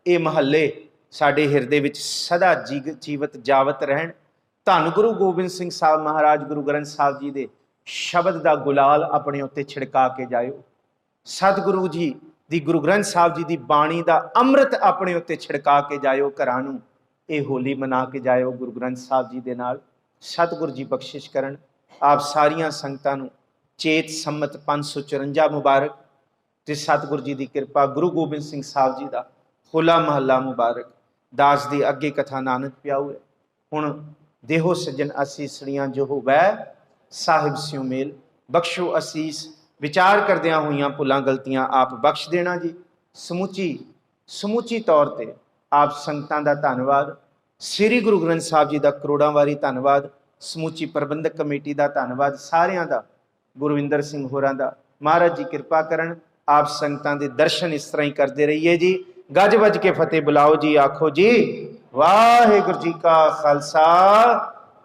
ये महल्ले साडे हिरदे विच सदा जीवत जावत रहन। धन गुरु गोबिंद सिंह साहब महाराज गुरु ग्रंथ साहब जी दे शब्द का गुलाल अपने उत्ते छिड़का के जाओ। सतगुरु जी दी गुरु ग्रंथ साहब जी दी बाणी का अमृत अपने उत्ते छिड़का के जाओ। घरां नूं ये होली मना के जाओ गुरु ग्रंथ साहब जी दे नाल। सतगुरु जी बख्शिश करन आप सारियां संगतां नूं चेत संमत 554 मुबारक ते सतगुरु जी की कृपा गुरु गोबिंद सिंह साहब जी का होला महला मुबारक। दास दी अगे कथा नानक प्याऊ है। हुण देहो सज्जन असीसड़ियां जो होवै साहिब स्यों मेल, बख्शो असीस विचार करदियां हुई भुलां गलतियां आप बख्श देना जी। समूची तौर पर आप संगतां दा धन्नवाद, श्री गुरु ग्रंथ साहब जी का करोड़ां वारी धन्नवाद, समूची प्रबंधक कमेटी का धन्नवाद, सारियां दा गुरविंदर सिंह होरां दा। महाराज जी कृपा करन आप संगतां दे दर्शन इस तरह ही करते रहिए जी। गज बज के फतेह बुलाओ जी, आखो जी वाहिगुरू जी का खालसा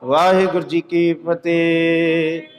वाहिगुरू जी की फतेह।